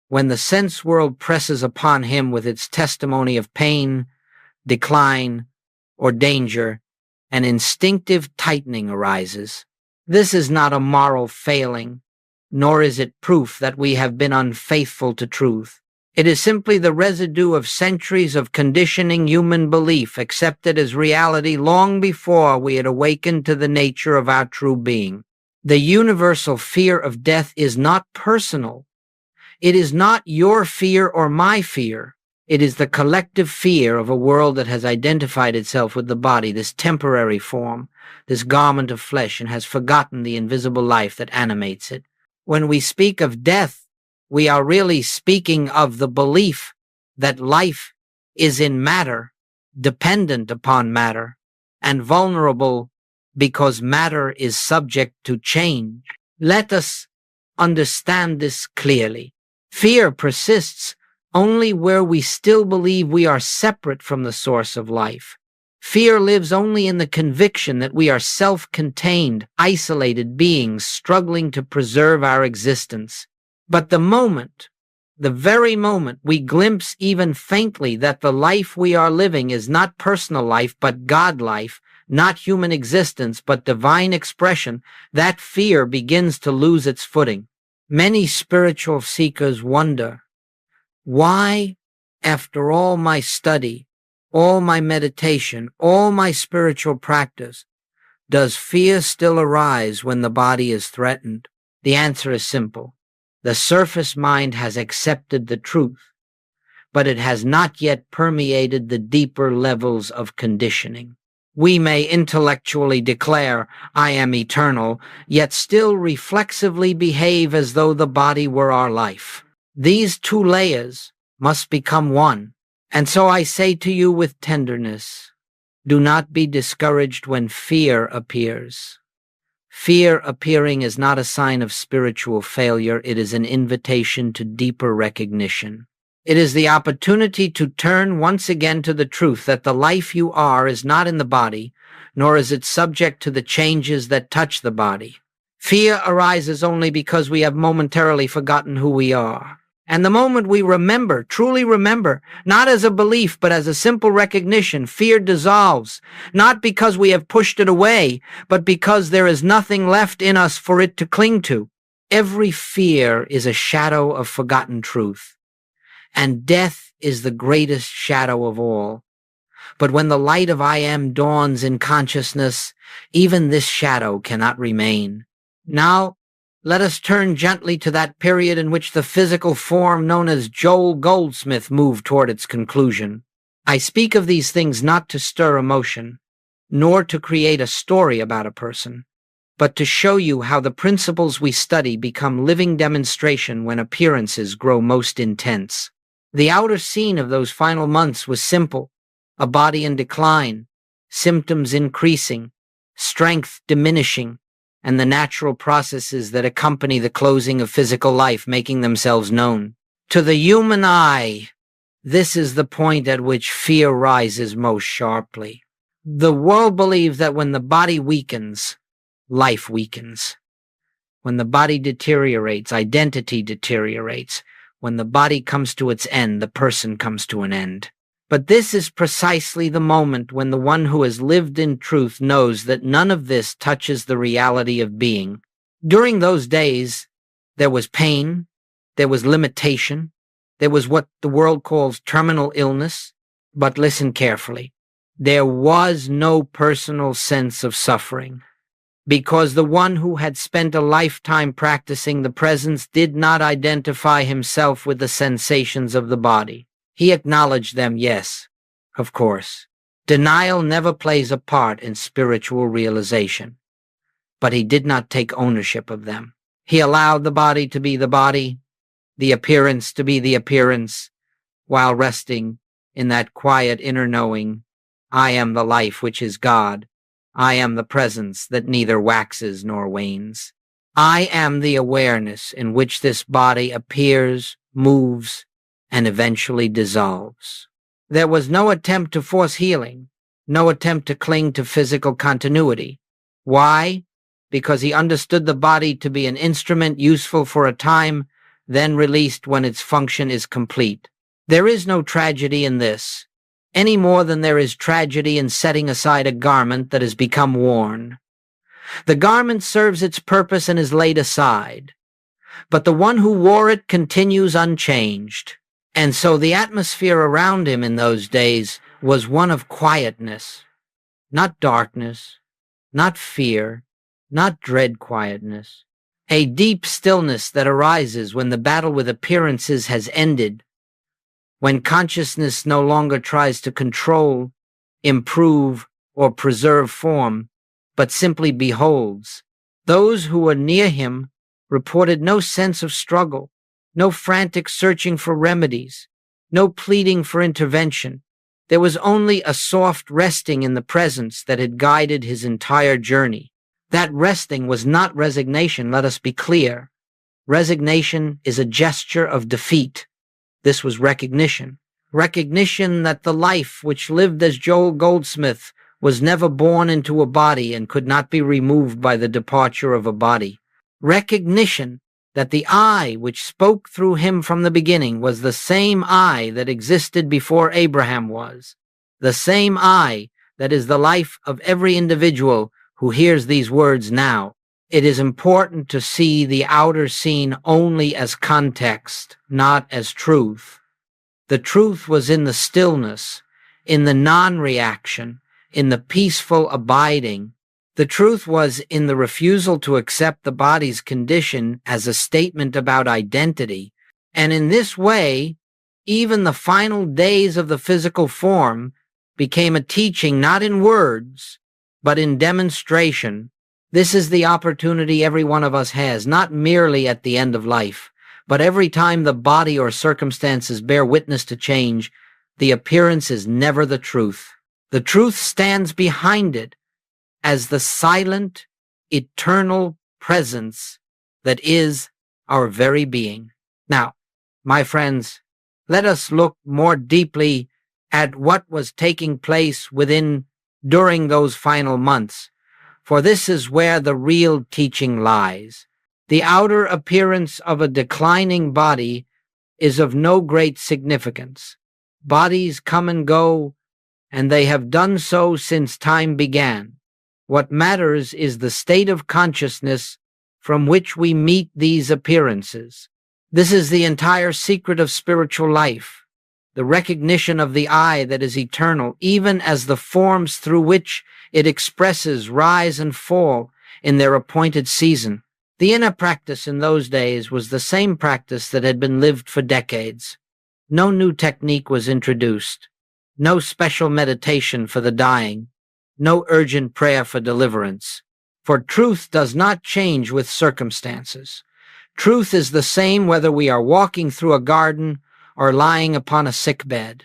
when the sense world presses upon him with its testimony of pain, decline, or danger, an instinctive tightening arises. This is not a moral failing, nor is it proof that we have been unfaithful to truth. It is simply the residue of centuries of conditioning human belief accepted as reality long before we had awakened to the nature of our true being. The universal fear of death is not personal. It is not your fear or my fear. It is the collective fear of a world that has identified itself with the body, this temporary form, this garment of flesh, and has forgotten the invisible life that animates it. When we speak of death, we are really speaking of the belief that life is in matter, dependent upon matter, and vulnerable because matter is subject to change. Let us understand this clearly. Fear persists only where we still believe we are separate from the source of life. Fear lives only in the conviction that we are self-contained, isolated beings struggling to preserve our existence. But the very moment we glimpse even faintly that the life we are living is not personal life but God life, not human existence but divine expression, that fear begins to lose its footing. Many spiritual seekers wonder, why, after all my study, all my meditation, all my spiritual practice, does fear still arise when the body is threatened? The answer is simple. The surface mind has accepted the truth, but it has not yet permeated the deeper levels of conditioning. We may intellectually declare, I am eternal, yet still reflexively behave as though the body were our life. These two layers must become one. And so I say to you with tenderness, do not be discouraged when fear appears. Fear appearing is not a sign of spiritual failure. It is an invitation to deeper recognition. It is the opportunity to turn once again to the truth that the life you are is not in the body, nor is it subject to the changes that touch the body. Fear arises only because we have momentarily forgotten who we are. And the moment we remember, truly remember, not as a belief but as a simple recognition, fear dissolves, not because we have pushed it away, but because there is nothing left in us for it to cling to. Every fear is a shadow of forgotten truth, and death is the greatest shadow of all. But when the light of I Am dawns in consciousness, even this shadow cannot remain. Now, let us turn gently to that period in which the physical form known as Joel Goldsmith moved toward its conclusion. I speak of these things not to stir emotion, nor to create a story about a person, but to show you how the principles we study become living demonstration when appearances grow most intense. The outer scene of those final months was simple: a body in decline, symptoms increasing, strength diminishing, and the natural processes that accompany the closing of physical life making themselves known. To the human eye, this is the point at which fear rises most sharply. The world believes that when the body weakens, life weakens. When the body deteriorates, identity deteriorates. When the body comes to its end, the person comes to an end. But this is precisely the moment when the one who has lived in truth knows that none of this touches the reality of being. During those days, there was pain, there was limitation, there was what the world calls terminal illness. But listen carefully. There was no personal sense of suffering, because the one who had spent a lifetime practicing the presence did not identify himself with the sensations of the body. He acknowledged them, yes, of course. Denial never plays a part in spiritual realization. but he did not take ownership of them. He allowed the body to be the body, the appearance to be the appearance, while resting in that quiet inner knowing, I am the life which is God. I am the presence that neither waxes nor wanes. I am the awareness in which this body appears, moves, and eventually dissolves. There was no attempt to force healing, no attempt to cling to physical continuity. Why? Because he understood the body to be an instrument useful for a time, then released when its function is complete. There is no tragedy in this, any more than there is tragedy in setting aside a garment that has become worn. The garment serves its purpose and is laid aside, but the one who wore it continues unchanged. And so the atmosphere around him in those days was one of quietness, not darkness, not fear, not dread quietness, a deep stillness that arises when the battle with appearances has ended, when consciousness no longer tries to control, improve, or preserve form, but simply beholds. Those who were near him reported no sense of struggle, no frantic searching for remedies, no pleading for intervention. There was only a soft resting in the presence that had guided his entire journey. That resting was not resignation, let us be clear. Resignation is a gesture of defeat. This was recognition. Recognition that the life which lived as Joel Goldsmith was never born into a body and could not be removed by the departure of a body. Recognition that the I which spoke through him from the beginning was the same I that existed before Abraham was, the same I that is the life of every individual who hears these words now. It is important to see the outer scene only as context, not as truth. The truth was in the stillness, in the non-reaction, in the peaceful abiding. The truth was in the refusal to accept the body's condition as a statement about identity. And in this way, even the final days of the physical form became a teaching not in words, but in demonstration. This is the opportunity every one of us has, not merely at the end of life, but every time the body or circumstances bear witness to change. The appearance is never the truth. The truth stands behind it as the silent, eternal presence that is our very being. Now, my friends, let us look more deeply at what was taking place during those final months, for this is where the real teaching lies. The outer appearance of a declining body is of no great significance. Bodies come and go, and they have done so since time began. What matters is the state of consciousness from which we meet these appearances. This is the entire secret of spiritual life, the recognition of the I that is eternal, even as the forms through which it expresses rise and fall in their appointed season. The inner practice in those days was the same practice that had been lived for decades. No new technique was introduced, no special meditation for the dying, no urgent prayer for deliverance. For truth does not change with circumstances. Truth is the same whether we are walking through a garden or lying upon a sick bed.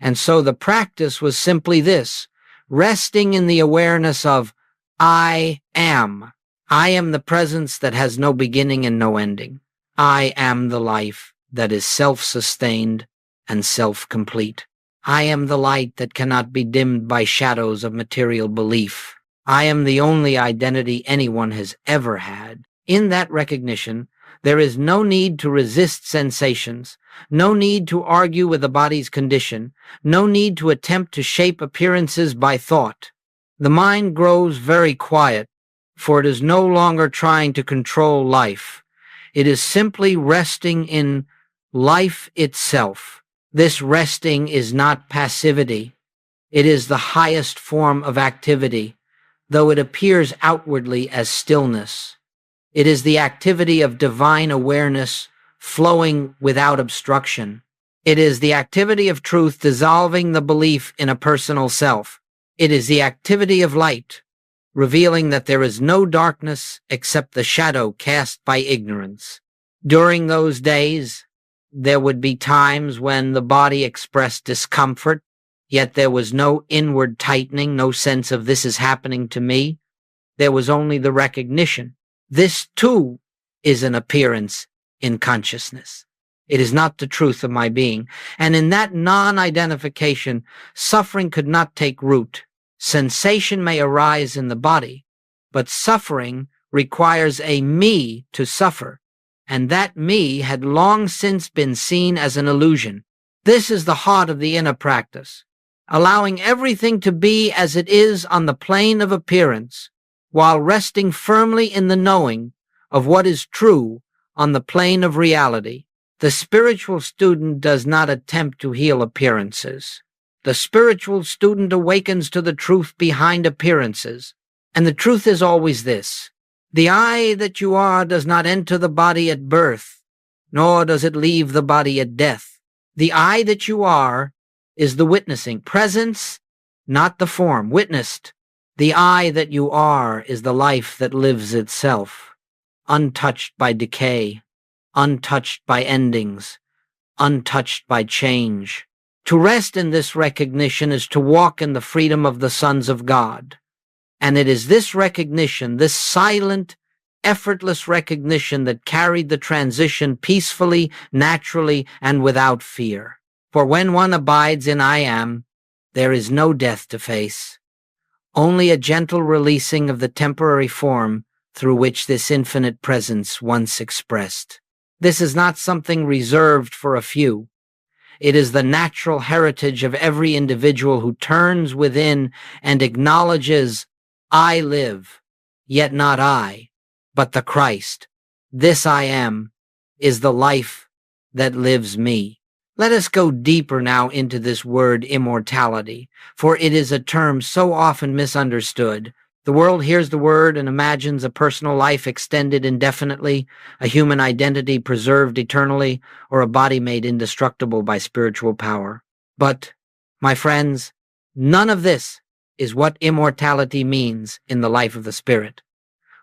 And so the practice was simply this: resting in the awareness of I am. I am the presence that has no beginning and no ending. I am the life that is self-sustained and self-complete. I am the light that cannot be dimmed by shadows of material belief. I am the only identity anyone has ever had. In that recognition, there is no need to resist sensations, no need to argue with the body's condition, no need to attempt to shape appearances by thought. The mind grows very quiet, for it is no longer trying to control life. It is simply resting in life itself. This resting is not passivity. It is the highest form of activity, though it appears outwardly as stillness. It is the activity of divine awareness flowing without obstruction. It is the activity of truth dissolving the belief in a personal self. It is the activity of light, revealing that there is no darkness except the shadow cast by ignorance. During those days, there would be times when the body expressed discomfort, yet there was no inward tightening, no sense of this is happening to me. There was only the recognition. This too is an appearance in consciousness. It is not the truth of my being. And in that non-identification, suffering could not take root. Sensation may arise in the body, but suffering requires a me to suffer, and that me had long since been seen as an illusion. This is the heart of the inner practice, allowing everything to be as it is on the plane of appearance, while resting firmly in the knowing of what is true on the plane of reality. The spiritual student does not attempt to heal appearances. The spiritual student awakens to the truth behind appearances, and the truth is always this: the I that you are does not enter the body at birth, nor does it leave the body at death. The I that you are is the witnessing presence, not the form, witnessed. The I that you are is the life that lives itself, untouched by decay, untouched by endings, untouched by change. To rest in this recognition is to walk in the freedom of the sons of God. And it is this recognition, this silent, effortless recognition, that carried the transition peacefully, naturally, and without fear. For when one abides in I am, there is no death to face, only a gentle releasing of the temporary form through which this infinite presence once expressed. This is not something reserved for a few. It is the natural heritage of every individual who turns within and acknowledges, I live, yet not I, but the Christ. This I am is the life that lives me. Let us go deeper now into this word immortality, for it is a term so often misunderstood. The world hears the word and imagines a personal life extended indefinitely, a human identity preserved eternally, or a body made indestructible by spiritual power. But, my friends, none of this is what immortality means in the life of the spirit.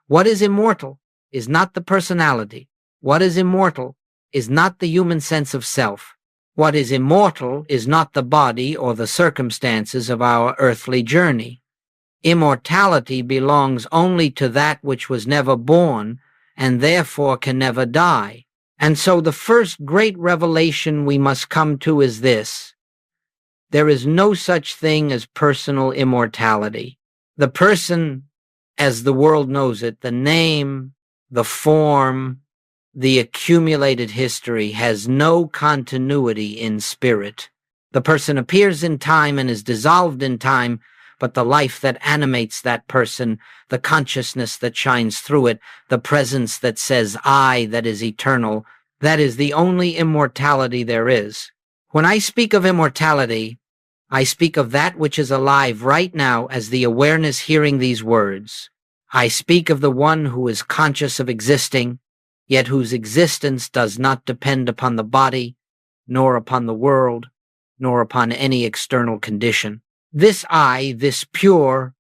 What is immortal is not the personality. What is immortal is not the human sense of self. What is immortal is not the body or the circumstances of our earthly journey. Immortality belongs only to that which was never born and therefore can never die. And so the first great revelation we must come to is this: there is no such thing as personal immortality. The person, as the world knows it, the name, the form, the accumulated history, has no continuity in spirit. The person appears in time and is dissolved in time, but the life that animates that person, the consciousness that shines through it, the presence that says I, that is eternal, that is the only immortality there is. When I speak of immortality, I speak of that which is alive right now as the awareness hearing these words. I speak of the one who is conscious of existing, yet whose existence does not depend upon the body, nor upon the world, nor upon any external condition. This I, this pure,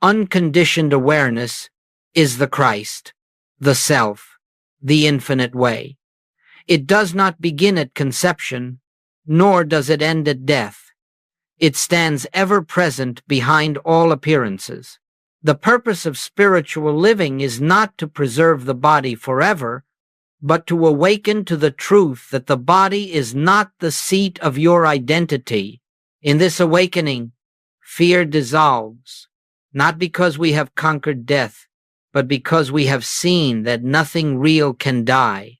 unconditioned awareness, is the Christ, the Self, the infinite way. It does not begin at conception, nor does it end at death. It stands ever present behind all appearances. The purpose of spiritual living is not to preserve the body forever, but to awaken to the truth that the body is not the seat of your identity. In this awakening, fear dissolves, not because we have conquered death, but because we have seen that nothing real can die.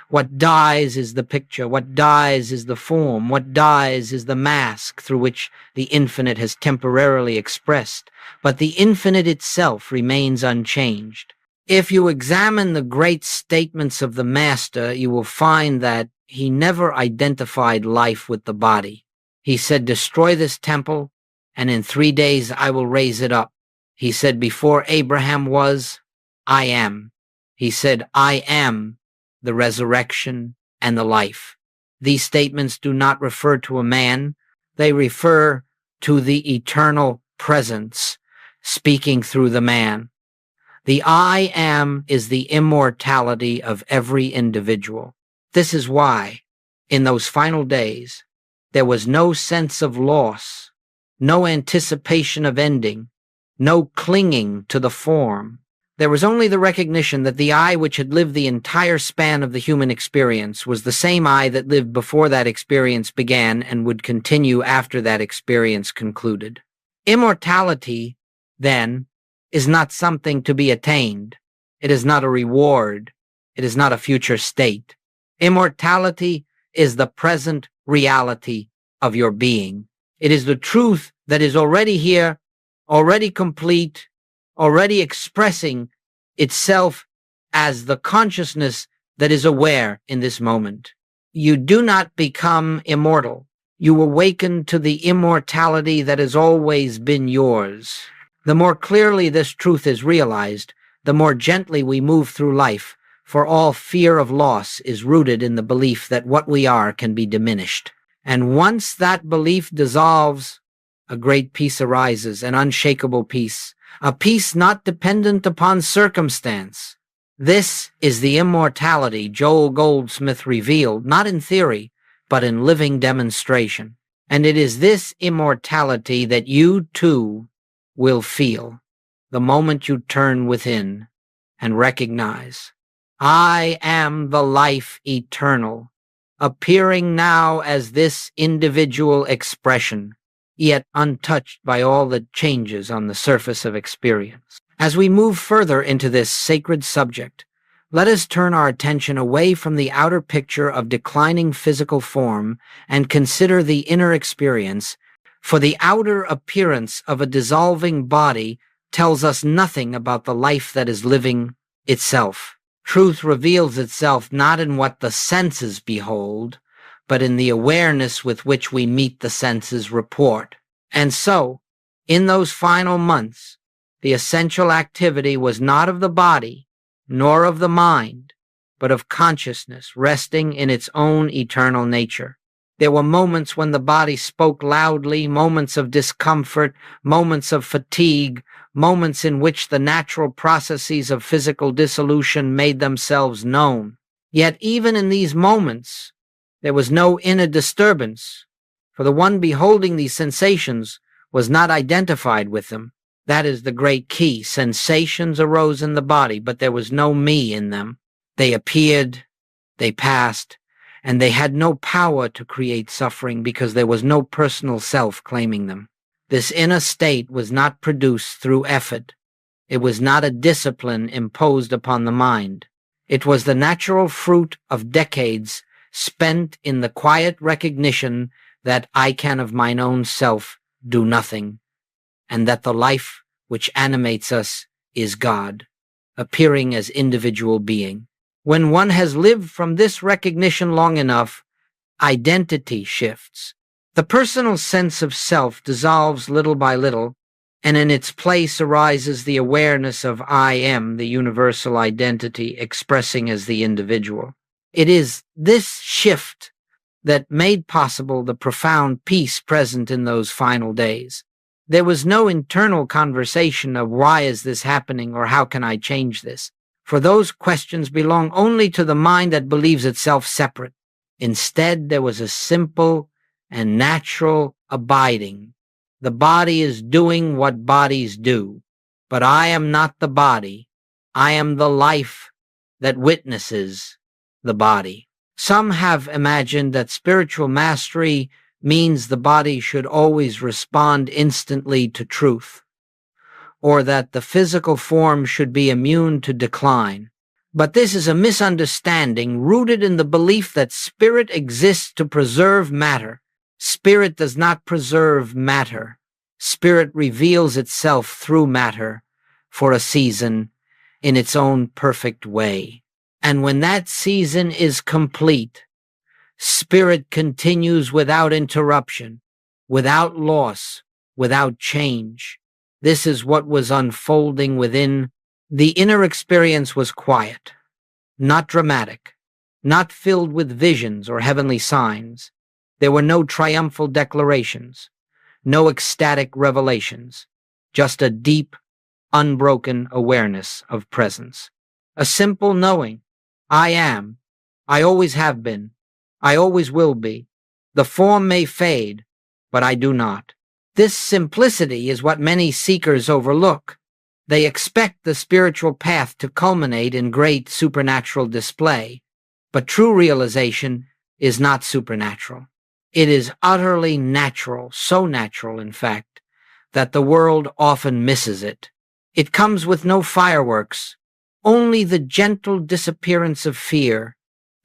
What dies is the picture, what dies is the form, what dies is the mask through which the infinite has temporarily expressed, but the infinite itself remains unchanged. If you examine the great statements of the Master, you will find that he never identified life with the body. He said, destroy this temple, and in 3 days I will raise it up. He said, before Abraham was, I am. He said, I am the resurrection and the life. These statements do not refer to a man. They refer to the eternal presence. speaking through the man. The I am is the immortality of every individual. This is why, in those final days, there was no sense of loss, no anticipation of ending, no clinging to the form. There was only the recognition that the I which had lived the entire span of the human experience was the same I that lived before that experience began and would continue after that experience concluded. Immortality, then, is not something to be attained. It is not a reward. It is not a future state. Immortality is the present reality of your being. It is the truth that is already here, already complete, already expressing itself as the consciousness that is aware in this moment. You do not become immortal. You awaken to the immortality that has always been yours. The more clearly this truth is realized, the more gently we move through life, for all fear of loss is rooted in the belief that what we are can be diminished. And once that belief dissolves, a great peace arises, an unshakable peace, a peace not dependent upon circumstance. This is the immortality Joel Goldsmith revealed, not in theory, but in living demonstration. And it is this immortality that you, too, will feel the moment you turn within and recognize, I am the life eternal, appearing now as this individual expression, yet untouched by all the changes on the surface of experience. As we move further into this sacred subject, let us turn our attention away from the outer picture of declining physical form and consider the inner experience, for the outer appearance of a dissolving body tells us nothing about the life that is living itself. Truth reveals itself not in what the senses behold, but in the awareness with which we meet the senses' report. And so, in those final months, the essential activity was not of the body, nor of the mind, but of consciousness resting in its own eternal nature. There were moments when the body spoke loudly, moments of discomfort, moments of fatigue, moments in which the natural processes of physical dissolution made themselves known. Yet even in these moments, there was no inner disturbance, for the one beholding these sensations was not identified with them. That is the great key. Sensations arose in the body, but there was no me in them. They appeared, they passed, and they had no power to create suffering because there was no personal self claiming them. This inner state was not produced through effort. It was not a discipline imposed upon the mind. It was the natural fruit of decades spent in the quiet recognition that I can of mine own self do nothing, and that the life which animates us is God, appearing as individual being. When one has lived from this recognition long enough, identity shifts. The personal sense of self dissolves little by little, and in its place arises the awareness of I am, the universal identity expressing as the individual. It is this shift that made possible the profound peace present in those final days. There was no internal conversation of why is this happening or how can I change this, for those questions belong only to the mind that believes itself separate. Instead, there was a simple and natural abiding. The body is doing what bodies do, but I am not the body. I am the life that witnesses the body. Some have imagined that spiritual mastery means the body should always respond instantly to truth, or that the physical form should be immune to decline. But this is a misunderstanding rooted in the belief that spirit exists to preserve matter. Spirit does not preserve matter. Spirit reveals itself through matter for a season in its own perfect way. And when that season is complete, spirit continues without interruption, without loss, without change. This is what was unfolding within. The inner experience was quiet, not dramatic, not filled with visions or heavenly signs. There were no triumphal declarations, no ecstatic revelations. just a deep, unbroken awareness of presence. A simple knowing, I am, I always have been, I always will be. The form may fade, but I do not. This simplicity is what many seekers overlook. They expect the spiritual path to culminate in great supernatural display, but true realization is not supernatural. It is utterly natural, so natural, in fact, that the world often misses it. It comes with no fireworks, only the gentle disappearance of fear,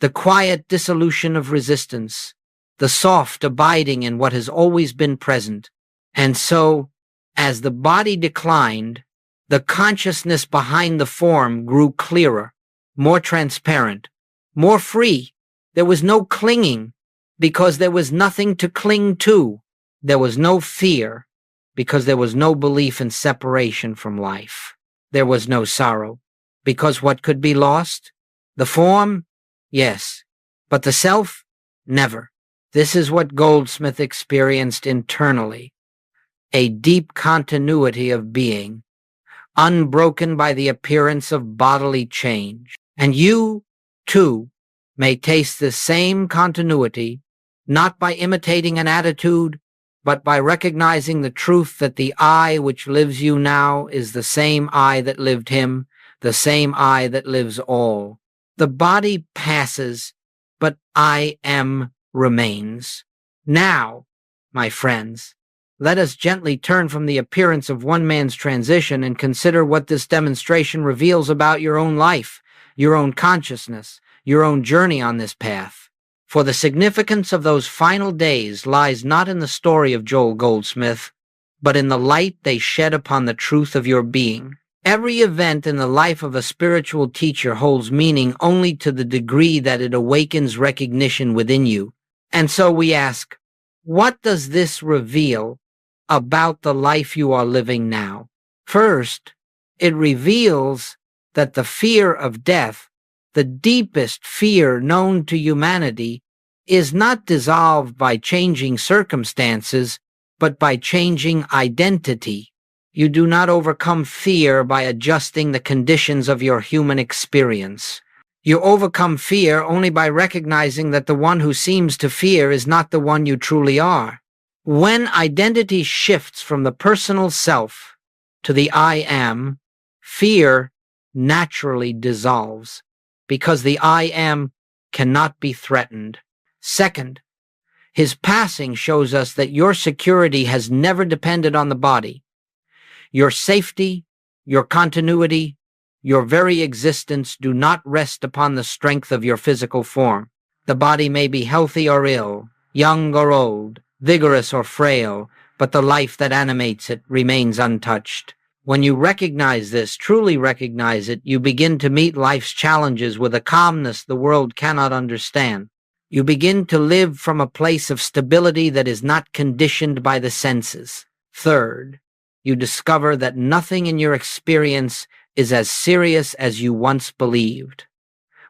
the quiet dissolution of resistance, the soft abiding in what has always been present. And so, as the body declined, the consciousness behind the form grew clearer, more transparent, more free. There was no clinging, because there was nothing to cling to. There was no fear, because there was no belief in separation from life. There was no sorrow, because what could be lost? The form? Yes. But the self? Never. This is what Goldsmith experienced internally. A deep continuity of being, unbroken by the appearance of bodily change. And you, too, may taste the same continuity, not by imitating an attitude, but by recognizing the truth that the I which lives you now is the same I that lived him, the same I that lives all. The body passes, but I am remains. Now, my friends, let us gently turn from the appearance of one man's transition and consider what this demonstration reveals about your own life, your own consciousness, your own journey on this path. For the significance of those final days lies not in the story of Joel Goldsmith, but in the light they shed upon the truth of your being. Every event in the life of a spiritual teacher holds meaning only to the degree that it awakens recognition within you. And so we ask, what does this reveal about the life you are living now? First, it reveals that the fear of death, the deepest fear known to humanity, is not dissolved by changing circumstances, but by changing identity. You do not overcome fear by adjusting the conditions of your human experience. You overcome fear only by recognizing that the one who seems to fear is not the one you truly are. When identity shifts from the personal self to the I am, fear naturally dissolves, because the I am cannot be threatened. Second, his passing shows us that your security has never depended on the body. Your safety, your continuity, your very existence do not rest upon the strength of your physical form. The body may be healthy or ill, young or old, vigorous or frail, but the life that animates it remains untouched. When you recognize this, truly recognize it, you begin to meet life's challenges with a calmness the world cannot understand. You begin to live from a place of stability that is not conditioned by the senses. Third, you discover that nothing in your experience is as serious as you once believed.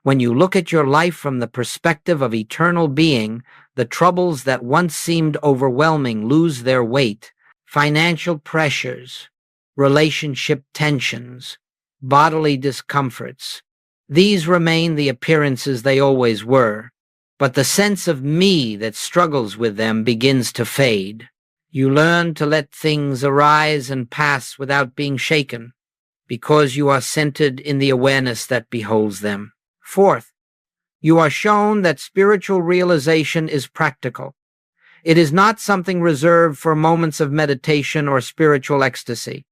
When you look at your life from the perspective of eternal being, the troubles that once seemed overwhelming lose their weight. Financial pressures, relationship tensions, bodily discomforts. These remain the appearances they always were, but the sense of me that struggles with them begins to fade. You learn to let things arise and pass without being shaken, because you are centered in the awareness that beholds them. Fourth, you are shown that spiritual realization is practical. It is not something reserved for moments of meditation or spiritual ecstasy.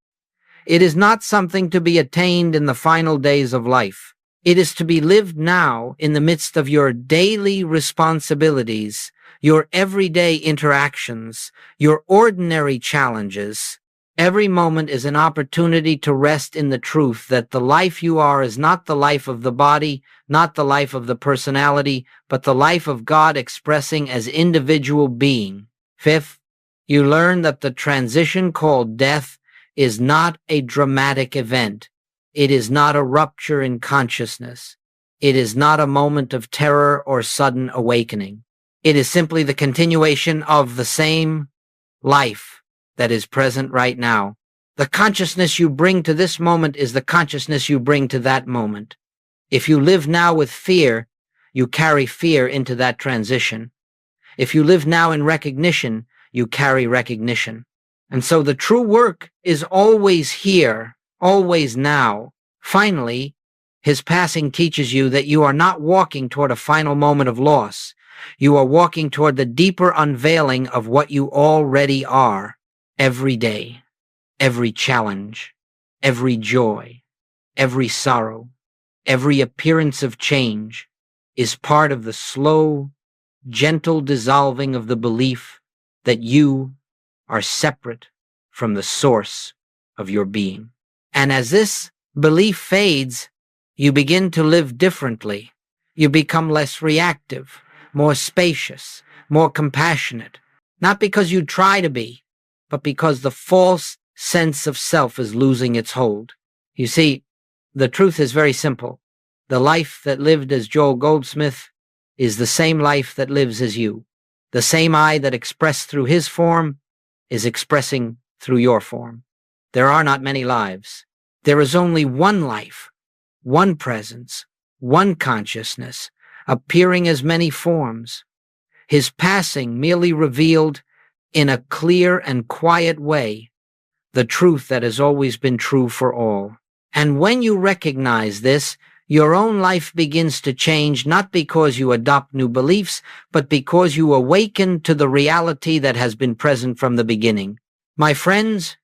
It is not something to be attained in the final days of life. It is to be lived now in the midst of your daily responsibilities, your everyday interactions, your ordinary challenges. Every moment is an opportunity to rest in the truth that the life you are is not the life of the body, not the life of the personality, but the life of God expressing as individual being. Fifth, you learn that the transition called death is not a dramatic event. It is not a rupture in consciousness. It is not a moment of terror or sudden awakening. It is simply the continuation of the same life that is present right now. The consciousness you bring to this moment is the consciousness you bring to that moment. If you live now with fear, you carry fear into that transition. If you live now in recognition, you carry recognition. And so the true work is always here, always now. Finally, his passing teaches you that you are not walking toward a final moment of loss. You are walking toward the deeper unveiling of what you already are every day, every challenge, every joy, every sorrow, every appearance of change is part of the slow, gentle dissolving of the belief that you are separate from the source of your being. And as this belief fades, you begin to live differently. You become less reactive, more spacious, more compassionate, not because you try to be, but because the false sense of self is losing its hold. You see, the truth is very simple. The life that lived as Joel Goldsmith is the same life that lives as you. The same I that expressed through his form is expressing through your form. There are not many lives. There is only one life, one presence, one consciousness, appearing as many forms. His passing merely revealed, in a clear and quiet way, the truth that has always been true for all. And when you recognize this, your own life begins to change, not because you adopt new beliefs, but because you awaken to the reality that has been present from the beginning. My friends,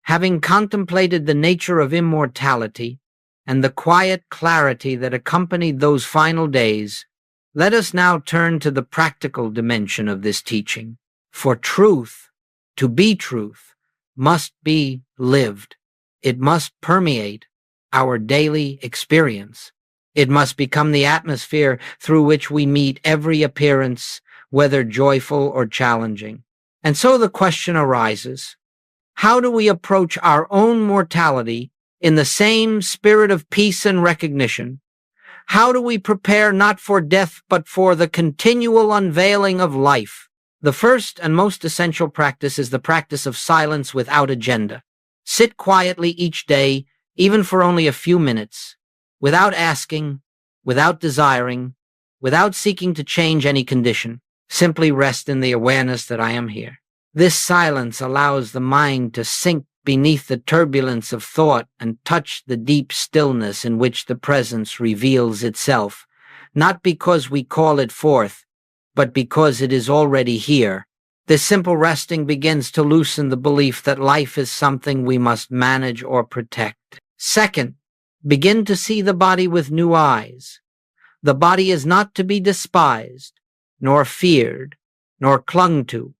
having contemplated the nature of immortality and the quiet clarity that accompanied those final days, let us now turn to the practical dimension of this teaching. For truth, to be truth, must be lived. It must permeate our daily experience. It must become the atmosphere through which we meet every appearance, whether joyful or challenging. And so the question arises, how do we approach our own mortality in the same spirit of peace and recognition? How do we prepare not for death, but for the continual unveiling of life? The first and most essential practice is the practice of silence without agenda. Sit quietly each day, even for only a few minutes, without asking, without desiring, without seeking to change any condition. Simply rest in the awareness that I am here. This silence allows the mind to sink beneath the turbulence of thought and touch the deep stillness in which the presence reveals itself, not because we call it forth, but because it is already here. This simple resting begins to loosen the belief that life is something we must manage or protect. Second, begin to see the body with new eyes. The body is not to be despised, nor feared, nor clung to.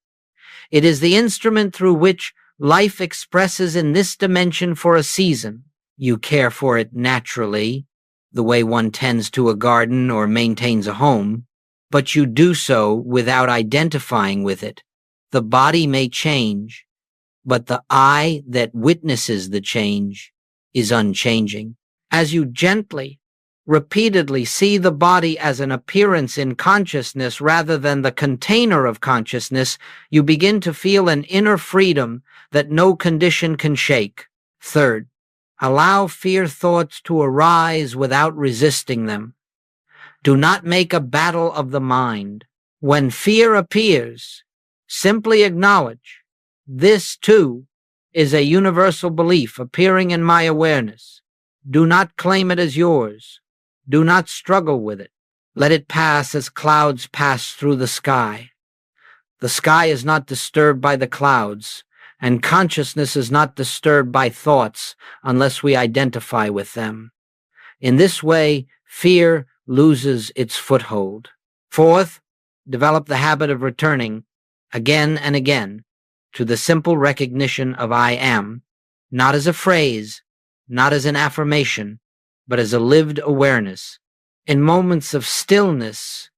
It is the instrument through which life expresses in this dimension for a season. You care for it naturally, the way one tends to a garden or maintains a home, but you do so without identifying with it. The body may change, but the I that witnesses the change is unchanging. As you gently, repeatedly see the body as an appearance in consciousness rather than the container of consciousness, you begin to feel an inner freedom that no condition can shake. Third, allow fear thoughts to arise without resisting them. Do not make a battle of the mind. When fear appears, simply acknowledge, this too is a universal belief appearing in my awareness. Do not claim it as yours. Do not struggle with it. Let it pass as clouds pass through the sky. The sky is not disturbed by the clouds, and consciousness is not disturbed by thoughts unless we identify with them. In this way, fear loses its foothold. Fourth, develop the habit of returning again and again to the simple recognition of I am, not as a phrase, not as an affirmation, but as a lived awareness. In moments of stillness,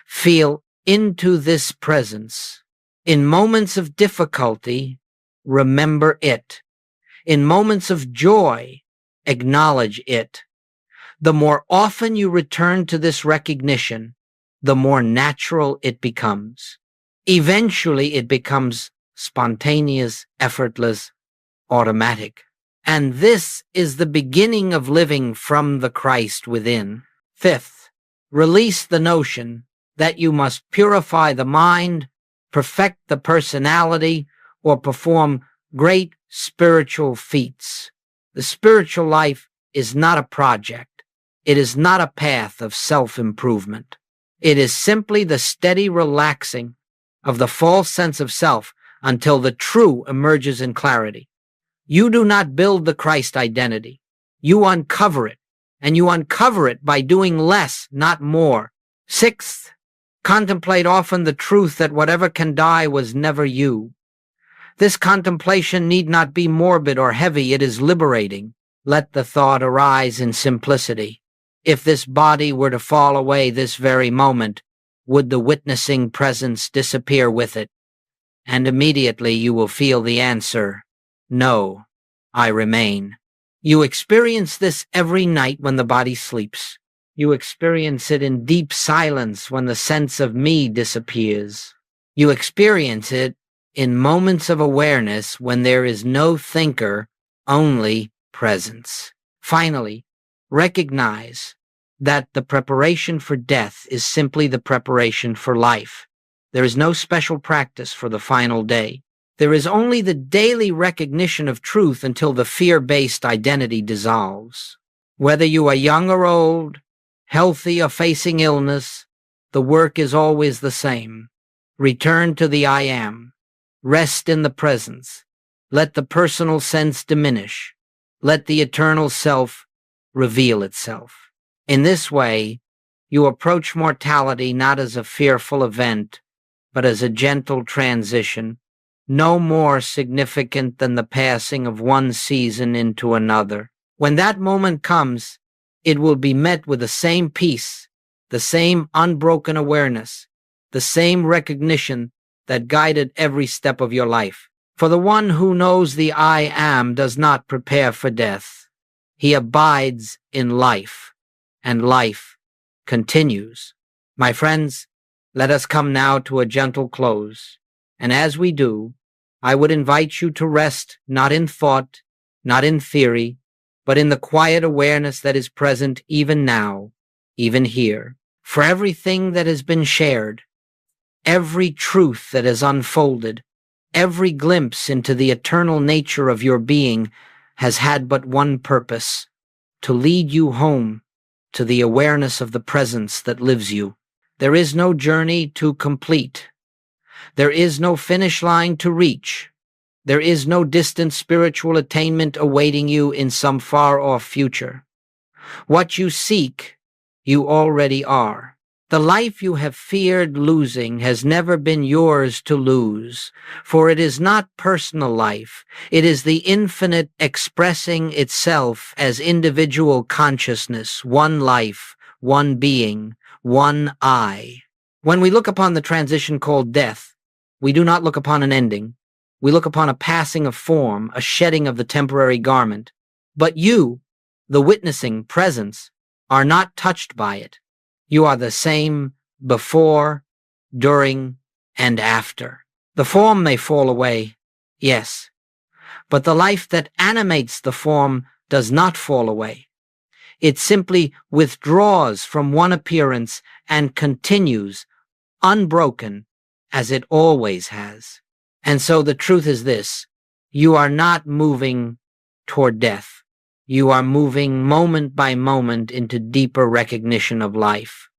feel into this presence. In moments of difficulty, remember it. In moments of joy, acknowledge it. The more often you return to this recognition, the more natural it becomes. Eventually, it becomes spontaneous, effortless, automatic. And this is the beginning of living from the Christ within. Fifth, release the notion that you must purify the mind, perfect the personality, or perform great spiritual feats. The spiritual life is not a project. It is not a path of self-improvement. It is simply the steady relaxing of the false sense of self until the true emerges in clarity. You do not build the Christ identity. You uncover it, and you uncover it by doing less, not more. Sixth, contemplate often the truth that whatever can die was never you. This contemplation need not be morbid or heavy. It is liberating. Let the thought arise in simplicity. If this body were to fall away this very moment, would the witnessing presence disappear with it? And immediately you will feel the answer, no, I remain. You experience this every night when the body sleeps. You experience it in deep silence when the sense of me disappears. You experience it in moments of awareness when there is no thinker, only presence. Finally, recognize that the preparation for death is simply the preparation for life. There is no special practice for the final day. There is only the daily recognition of truth until the fear-based identity dissolves. Whether you are young or old, healthy or facing illness, the work is always the same. Return to the I am. Rest in the presence. Let the personal sense diminish. Let the eternal self reveal itself. In this way, you approach mortality not as a fearful event, but as a gentle transition, no more significant than the passing of one season into another. When that moment comes, it will be met with the same peace, the same unbroken awareness, the same recognition that guided every step of your life. For the one who knows the I am does not prepare for death. He abides in life, and life continues. My friends, let us come now to a gentle close. And as we do, I would invite you to rest not in thought, not in theory, but in the quiet awareness that is present even now, even here. For everything that has been shared, every truth that has unfolded, every glimpse into the eternal nature of your being has had but one purpose: to lead you home to the awareness of the presence that lives you. There is no journey to complete. There is no finish line to reach. There is no distant spiritual attainment awaiting you in some far-off future. What you seek, you already are. The life you have feared losing has never been yours to lose, for it is not personal life. It is the infinite expressing itself as individual consciousness, one life, one being, one I. When we look upon the transition called death, we do not look upon an ending. We look upon a passing of form, a shedding of the temporary garment. But you, the witnessing presence, are not touched by it. You are the same before, during, and after. The form may fall away, yes, but the life that animates the form does not fall away. It simply withdraws from one appearance and continues, unbroken, as it always has. And so the truth is this: you are not moving toward death. You are moving moment by moment into deeper recognition of life.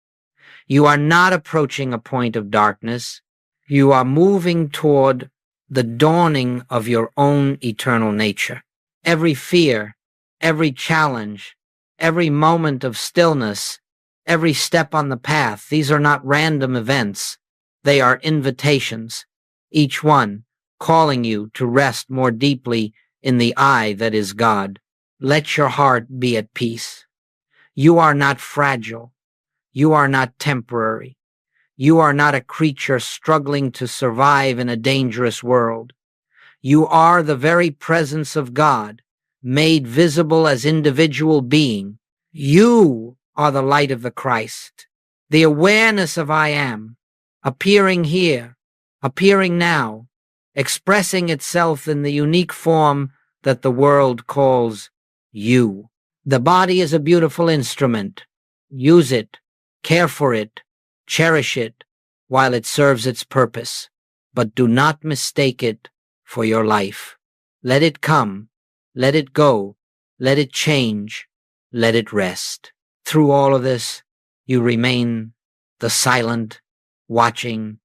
You are not approaching a point of darkness. You are moving toward the dawning of your own eternal nature. Every fear, every challenge, every moment of stillness, every step on the path, these are not random events. They are invitations, each one calling you to rest more deeply in the I that is God. Let your heart be at peace. You are not fragile. You are not temporary. You are not a creature struggling to survive in a dangerous world. You are the very presence of God, made visible as individual being. You are the light of the Christ, the awareness of I am, appearing here, appearing now, expressing itself in the unique form that the world calls you. The body is a beautiful instrument. Use it, care for it, cherish it while it serves its purpose, but do not mistake it for your life. Let it come, let it go, let it change, let it rest. Through all of this, you remain the silent, watching,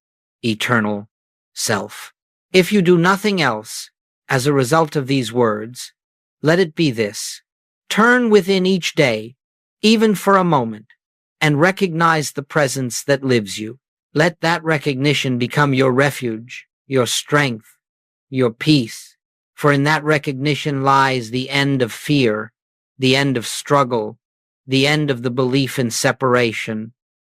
eternal self. If you do nothing else as a result of these words, let it be this: turn within each day, even for a moment, and recognize the presence that lives you. Let that recognition become your refuge, your strength, your peace. For in that recognition lies the end of fear, the end of struggle, the end of the belief in separation.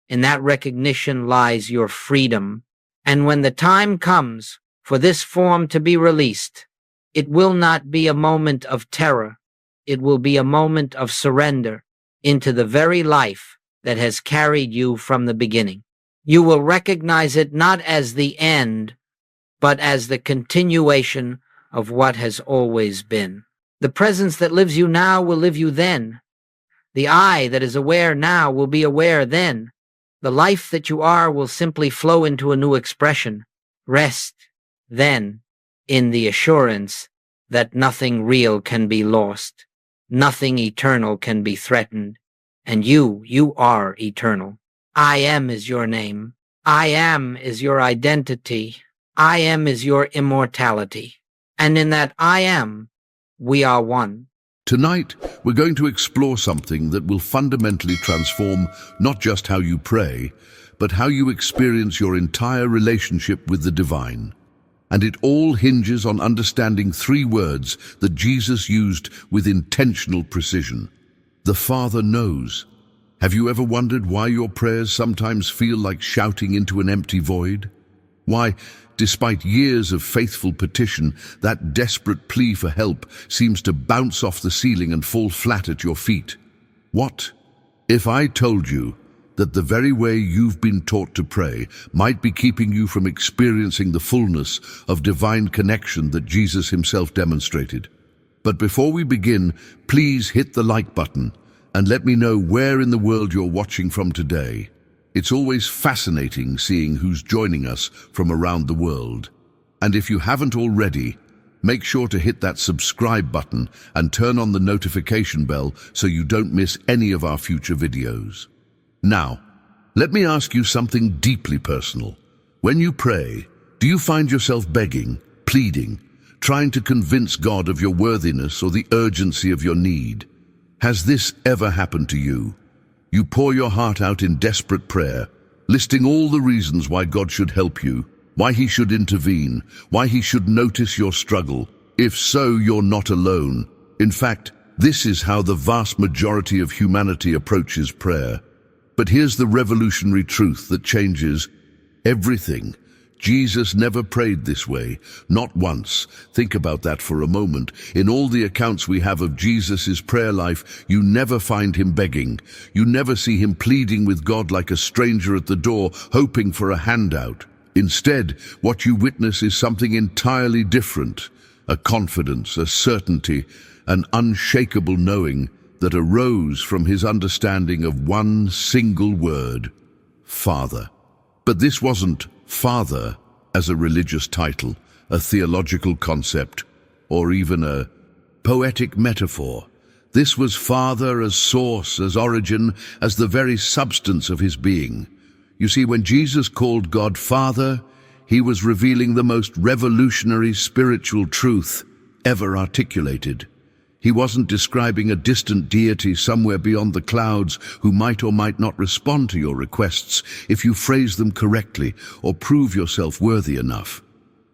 In that recognition lies your freedom. And when the time comes for this form to be released, it will not be a moment of terror. It will be a moment of surrender into the very life that has carried you from the beginning. You will recognize it not as the end, but as the continuation of what has always been. The presence that lives you now will live you then. The I that is aware now will be aware then. The life that you are will simply flow into a new expression. Rest, then, in the assurance that nothing real can be lost, nothing eternal can be threatened, and you are eternal. I am is your name. I am is your identity. I am is your immortality. And in that I am, we are one. Tonight, we're going to explore something that will fundamentally transform not just how you pray, but how you experience your entire relationship with the divine. And it all hinges on understanding 3 words that Jesus used with intentional precision. The Father knows. Have you ever wondered why your prayers sometimes feel like shouting into an empty void? Why, despite years of faithful petition, that desperate plea for help seems to bounce off the ceiling and fall flat at your feet? What if I told you that the very way you've been taught to pray might be keeping you from experiencing the fullness of divine connection that Jesus himself demonstrated? But before we begin, please hit the like button and let me know where in the world you're watching from today. It's always fascinating seeing who's joining us from around the world. And if you haven't already, make sure to hit that subscribe button and turn on the notification bell so you don't miss any of our future videos. Now, let me ask you something deeply personal. When you pray, do you find yourself begging, pleading, trying to convince God of your worthiness or the urgency of your need? Has this ever happened to you? You pour your heart out in desperate prayer, listing all the reasons why God should help you, why he should intervene, why he should notice your struggle. If so, you're not alone. In fact, this is how the vast majority of humanity approaches prayer. But here's the revolutionary truth that changes everything. Jesus never prayed this way, not once. Think about that for a moment. In all the accounts we have of Jesus' prayer life, you never find him begging. You never see him pleading with God like a stranger at the door, hoping for a handout. Instead, what you witness is something entirely different. A confidence, a certainty, an unshakable knowing that arose from his understanding of one single word: Father. But this wasn't Father as a religious title, a theological concept, or even a poetic metaphor. This was Father as source, as origin, as the very substance of his being. You see, when Jesus called God Father, he was revealing the most revolutionary spiritual truth ever articulated. He wasn't describing a distant deity somewhere beyond the clouds who might or might not respond to your requests if you phrase them correctly or prove yourself worthy enough.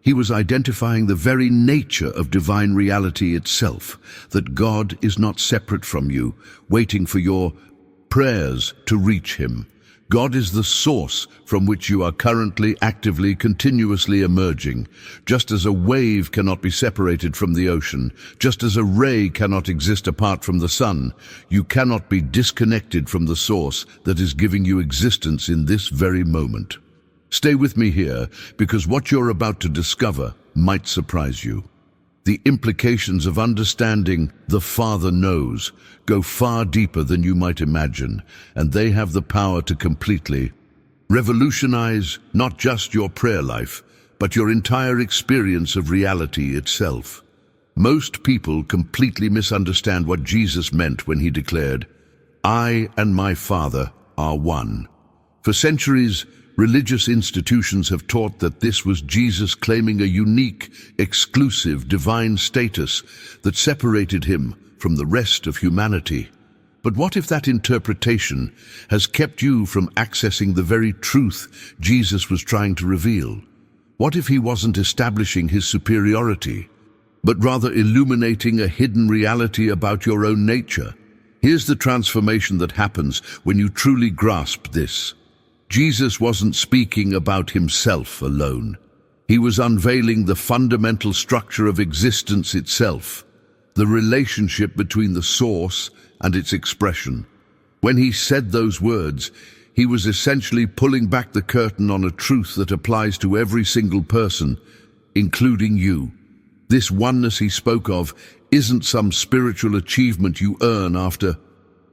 He was identifying the very nature of divine reality itself, that God is not separate from you, waiting for your prayers to reach him. God is the source from which you are currently, actively, continuously emerging. Just as a wave cannot be separated from the ocean, just as a ray cannot exist apart from the sun, you cannot be disconnected from the source that is giving you existence in this very moment. Stay with me here, because what you're about to discover might surprise you. The implications of understanding the Father knows go far deeper than you might imagine, and they have the power to completely revolutionize not just your prayer life, but your entire experience of reality itself. Most people completely misunderstand what Jesus meant when he declared, "I and my Father are one." For centuries, religious institutions have taught that this was Jesus claiming a unique, exclusive, divine status that separated him from the rest of humanity. But what if that interpretation has kept you from accessing the very truth Jesus was trying to reveal? What if he wasn't establishing his superiority, but rather illuminating a hidden reality about your own nature? Here's the transformation that happens when you truly grasp this. Jesus wasn't speaking about himself alone. He was unveiling the fundamental structure of existence itself, the relationship between the source and its expression. When he said those words, he was essentially pulling back the curtain on a truth that applies to every single person, including you. This oneness he spoke of isn't some spiritual achievement you earn after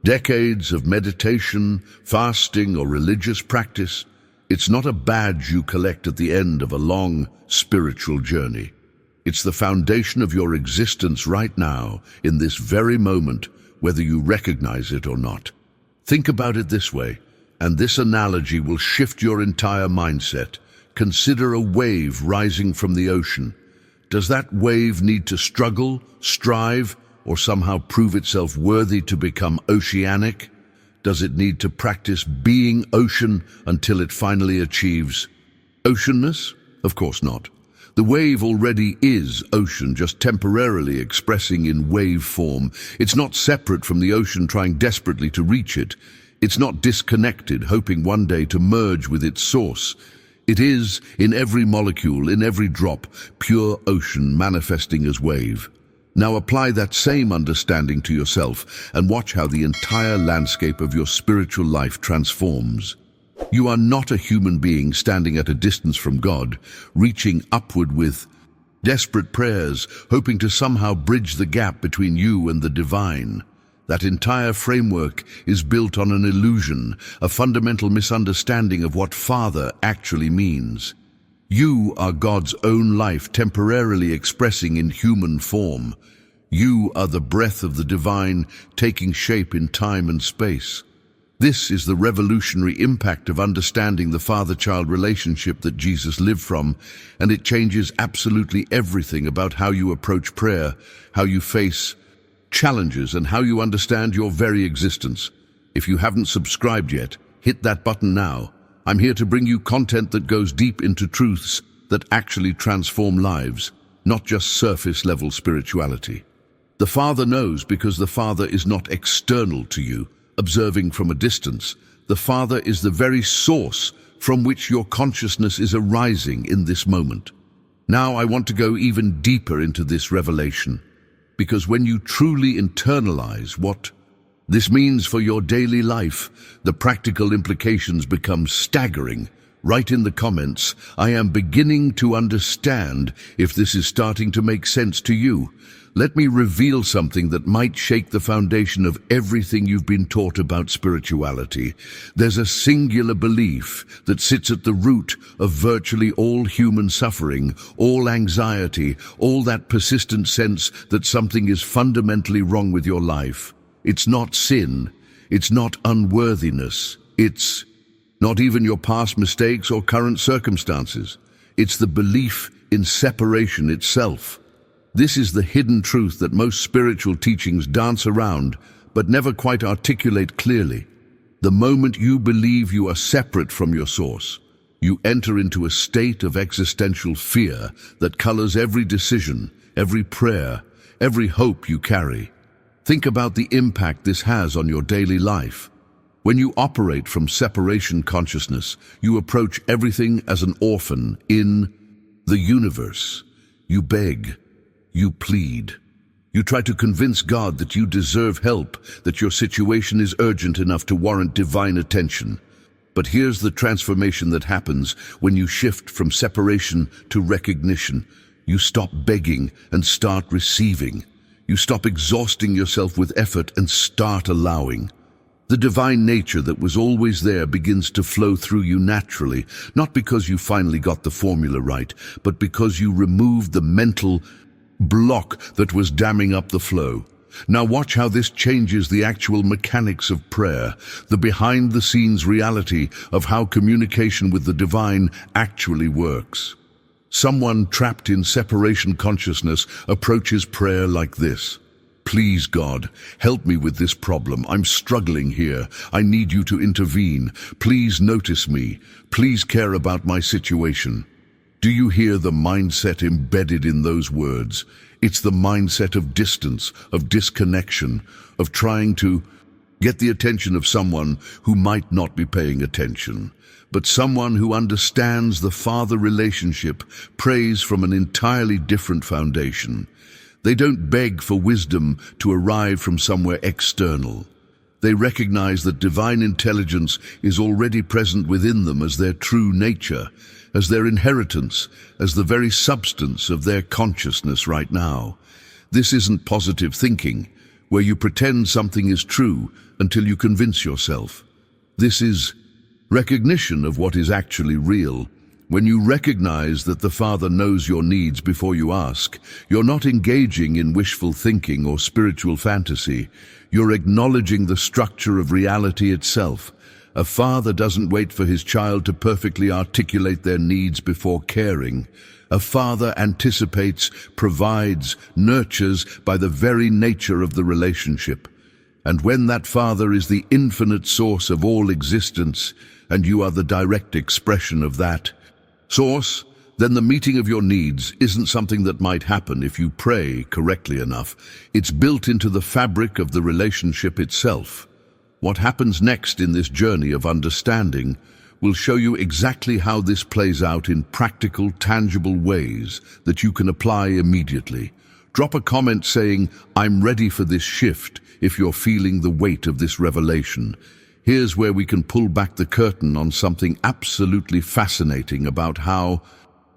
decades of meditation, fasting, or religious practice. It's not a badge you collect at the end of a long spiritual journey. It's the foundation of your existence right now, in this very moment, whether you recognize it or not. Think about it this way, and this analogy will shift your entire mindset. Consider a wave rising from the ocean. Does that wave need to struggle, strive, or somehow prove itself worthy to become oceanic? Does it need to practice being ocean until it finally achieves oceanness? Of course not. The wave already is ocean, just temporarily expressing in wave form. It's not separate from the ocean trying desperately to reach it. It's not disconnected, hoping one day to merge with its source. It is, in every molecule, in every drop, pure ocean manifesting as wave. Now apply that same understanding to yourself and watch how the entire landscape of your spiritual life transforms. You are not a human being standing at a distance from God, reaching upward with desperate prayers, hoping to somehow bridge the gap between you and the divine. That entire framework is built on an illusion, a fundamental misunderstanding of what Father actually means. You are God's own life temporarily expressing in human form. You are the breath of the divine taking shape in time and space. This is the revolutionary impact of understanding the father-child relationship that Jesus lived from, and it changes absolutely everything about how you approach prayer, how you face challenges, and how you understand your very existence. If you haven't subscribed yet, hit that button now. I'm here to bring you content that goes deep into truths that actually transform lives, not just surface-level spirituality. The Father knows because the Father is not external to you, observing from a distance. The Father is the very source from which your consciousness is arising in this moment. Now I want to go even deeper into this revelation, because when you truly internalize what this means for your daily life, the practical implications become staggering. Write in the comments, "I am beginning to understand," if this is starting to make sense to you. Let me reveal something that might shake the foundation of everything you've been taught about spirituality. There's a singular belief that sits at the root of virtually all human suffering, all anxiety, all that persistent sense that something is fundamentally wrong with your life. It's not sin, it's not unworthiness, it's not even your past mistakes or current circumstances. It's the belief in separation itself. This is the hidden truth that most spiritual teachings dance around, but never quite articulate clearly. The moment you believe you are separate from your source, you enter into a state of existential fear that colors every decision, every prayer, every hope you carry. Think about the impact this has on your daily life. When you operate from separation consciousness, you approach everything as an orphan in the universe. You beg, you plead. You try to convince God that you deserve help, that your situation is urgent enough to warrant divine attention. But here's the transformation that happens when you shift from separation to recognition. You stop begging and start receiving. You stop exhausting yourself with effort and start allowing. The divine nature that was always there begins to flow through you naturally, not because you finally got the formula right, but because you removed the mental block that was damming up the flow. Now watch how this changes the actual mechanics of prayer, the behind-the-scenes reality of how communication with the divine actually works. Someone trapped in separation consciousness approaches prayer like this. Please, God, help me with this problem. I'm struggling here. I need you to intervene. Please notice me. Please care about my situation. Do you hear the mindset embedded in those words? It's the mindset of distance, of disconnection, of trying to get the attention of someone who might not be paying attention. But someone who understands the father relationship prays from an entirely different foundation. They don't beg for wisdom to arrive from somewhere external. They recognize that divine intelligence is already present within them as their true nature, as their inheritance, as the very substance of their consciousness right now. This isn't positive thinking, where you pretend something is true until you convince yourself. This is recognition of what is actually real. When you recognize that the Father knows your needs before you ask, you're not engaging in wishful thinking or spiritual fantasy. You're acknowledging the structure of reality itself. A father doesn't wait for his child to perfectly articulate their needs before caring. A father anticipates, provides, nurtures by the very nature of the relationship. And when that father is the infinite source of all existence, and you are the direct expression of that source, then the meeting of your needs isn't something that might happen if you pray correctly enough. It's built into the fabric of the relationship itself. What happens next in this journey of understanding will show you exactly how this plays out in practical, tangible ways that you can apply immediately. Drop a comment saying, "I'm ready for this shift," if you're feeling the weight of this revelation. Here's where we can pull back the curtain on something absolutely fascinating about how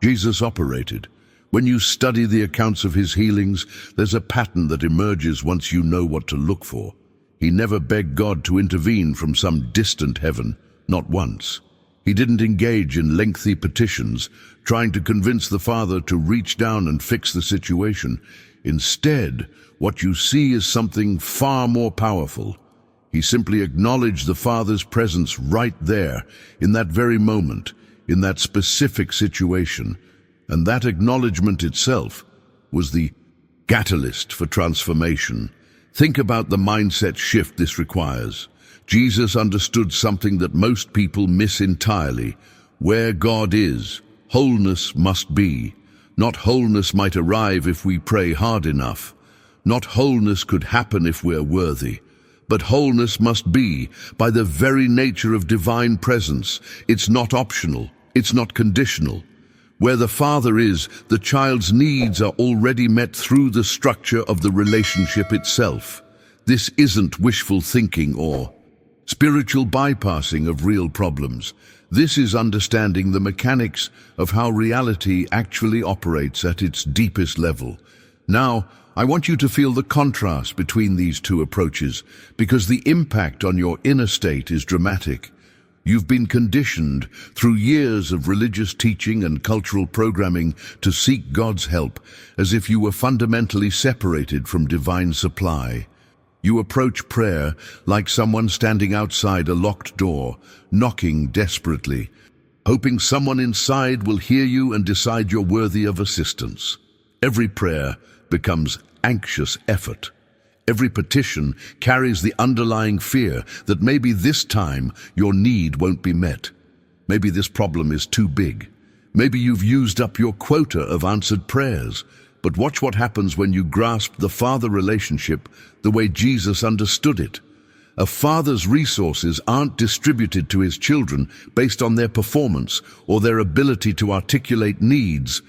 Jesus operated. When you study the accounts of his healings, there's a pattern that emerges once you know what to look for. He never begged God to intervene from some distant heaven, not once. He didn't engage in lengthy petitions, trying to convince the Father to reach down and fix the situation. Instead, what you see is something far more powerful. He simply acknowledged the Father's presence right there, in that very moment, in that specific situation. And that acknowledgement itself was the catalyst for transformation. Think about the mindset shift this requires. Jesus understood something that most people miss entirely. Where God is, wholeness must be. Not wholeness might arrive if we pray hard enough. Not wholeness could happen if we're worthy. But wholeness must be by the very nature of divine presence. It's not optional. It's not conditional. Where the Father is, the child's needs are already met through the structure of the relationship itself. This isn't wishful thinking or spiritual bypassing of real problems. This is understanding the mechanics of how reality actually operates at its deepest level. Now, I want you to feel the contrast between these two approaches, because the impact on your inner state is dramatic. You've been conditioned through years of religious teaching and cultural programming to seek God's help, as if you were fundamentally separated from divine supply. You approach prayer like someone standing outside a locked door, knocking desperately, hoping someone inside will hear you and decide you're worthy of assistance. Every prayer becomes anxious effort. Every petition carries the underlying fear that maybe this time your need won't be met. Maybe this problem is too big. Maybe you've used up your quota of answered prayers. But watch what happens when you grasp the Father relationship the way Jesus understood it. A father's resources aren't distributed to his children based on their performance or their ability to articulate needs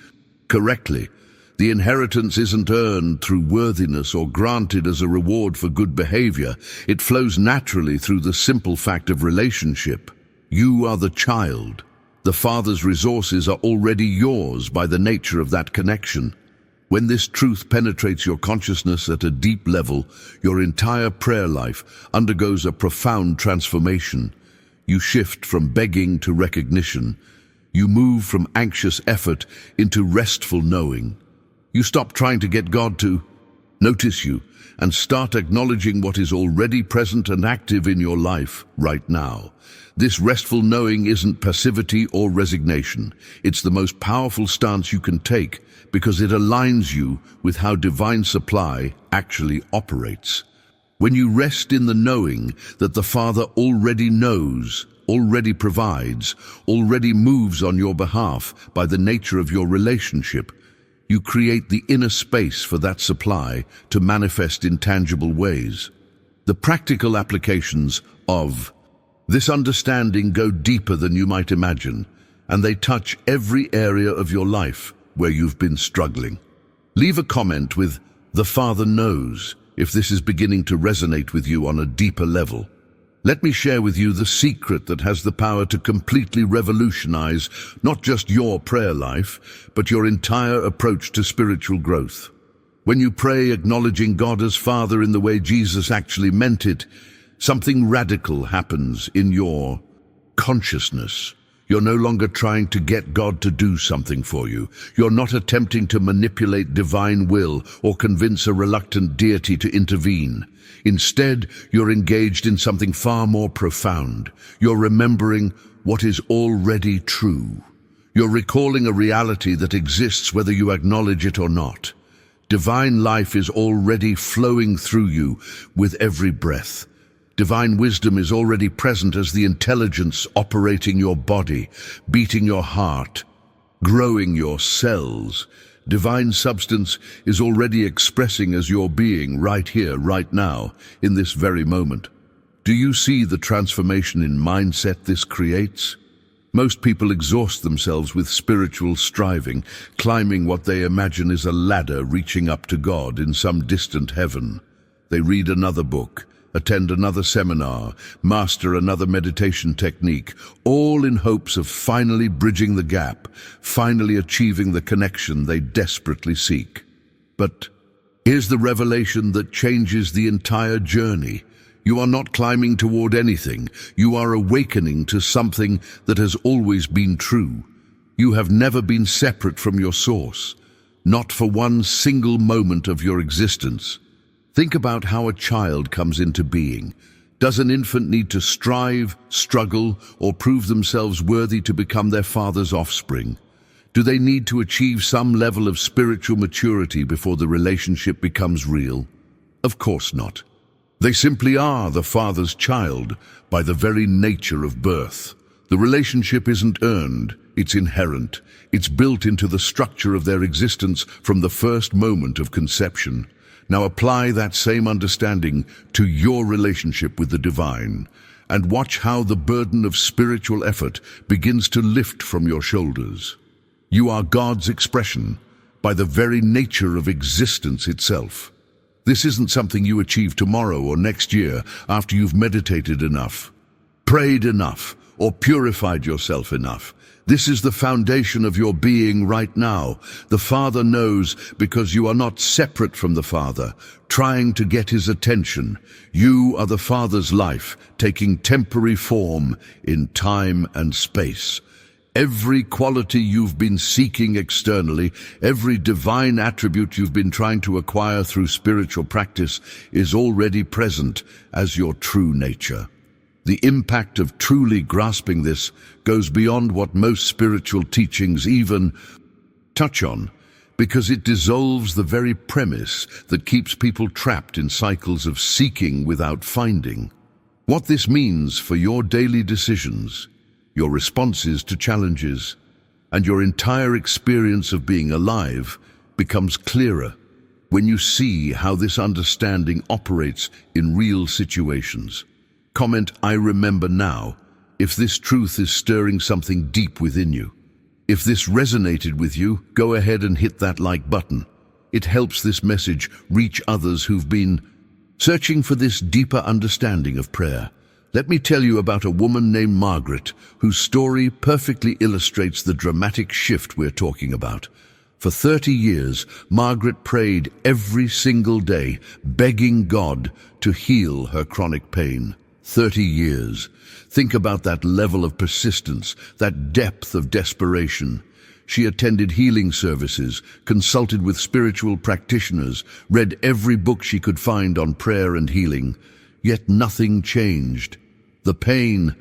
correctly. The inheritance isn't earned through worthiness or granted as a reward for good behavior. It flows naturally through the simple fact of relationship. You are the child. The Father's resources are already yours by the nature of that connection. When this truth penetrates your consciousness at a deep level, your entire prayer life undergoes a profound transformation. You shift from begging to recognition. You move from anxious effort into restful knowing. You stop trying to get God to notice you and start acknowledging what is already present and active in your life right now. This restful knowing isn't passivity or resignation. It's the most powerful stance you can take because it aligns you with how divine supply actually operates. When you rest in the knowing that the Father already knows, already provides, already moves on your behalf by the nature of your relationship, you create the inner space for that supply to manifest in tangible ways. The practical applications of this understanding go deeper than you might imagine, and they touch every area of your life where you've been struggling. Leave a comment with "The Father knows" if this is beginning to resonate with you on a deeper level. Let me share with you the secret that has the power to completely revolutionize not just your prayer life, but your entire approach to spiritual growth. When you pray acknowledging God as Father in the way Jesus actually meant it, something radical happens in your consciousness. You're no longer trying to get God to do something for you. You're not attempting to manipulate divine will or convince a reluctant deity to intervene. Instead, you're engaged in something far more profound. You're remembering what is already true. You're recalling a reality that exists whether you acknowledge it or not. Divine life is already flowing through you with every breath. Divine wisdom is already present as the intelligence operating your body, beating your heart, growing your cells. Divine substance is already expressing as your being right here, right now, in this very moment. Do you see the transformation in mindset this creates? Most people exhaust themselves with spiritual striving, climbing what they imagine is a ladder reaching up to God in some distant heaven. They read another book, attend another seminar, master another meditation technique, all in hopes of finally bridging the gap, finally achieving the connection they desperately seek. But here's the revelation that changes the entire journey. You are not climbing toward anything. You are awakening to something that has always been true. You have never been separate from your source, not for one single moment of your existence. Think about how a child comes into being. Does an infant need to strive, struggle, or prove themselves worthy to become their father's offspring? Do they need to achieve some level of spiritual maturity before the relationship becomes real? Of course not. They simply are the Father's child by the very nature of birth. The relationship isn't earned, it's inherent. It's built into the structure of their existence from the first moment of conception. Now apply that same understanding to your relationship with the divine, and watch how the burden of spiritual effort begins to lift from your shoulders. You are God's expression by the very nature of existence itself. This isn't something you achieve tomorrow or next year after you've meditated enough, prayed enough, or purified yourself enough. This is the foundation of your being right now. The Father knows because you are not separate from the Father, trying to get his attention. You are the Father's life, taking temporary form in time and space. Every quality you've been seeking externally, every divine attribute you've been trying to acquire through spiritual practice is already present as your true nature. The impact of truly grasping this goes beyond what most spiritual teachings even touch on, because it dissolves the very premise that keeps people trapped in cycles of seeking without finding. What this means for your daily decisions, your responses to challenges, and your entire experience of being alive becomes clearer when you see how this understanding operates in real situations. Comment "I remember now" if this truth is stirring something deep within you. If this resonated with you, go ahead and hit that like button. It helps this message reach others who've been searching for this deeper understanding of prayer. Let me tell you about a woman named Margaret, whose story perfectly illustrates the dramatic shift we're talking about. For 30 years, Margaret prayed every single day, begging God to heal her chronic pain. 30 years. Think about that level of persistence, that depth of desperation. She attended healing services, consulted with spiritual practitioners, read every book she could find on prayer and healing. Yet nothing changed. The pain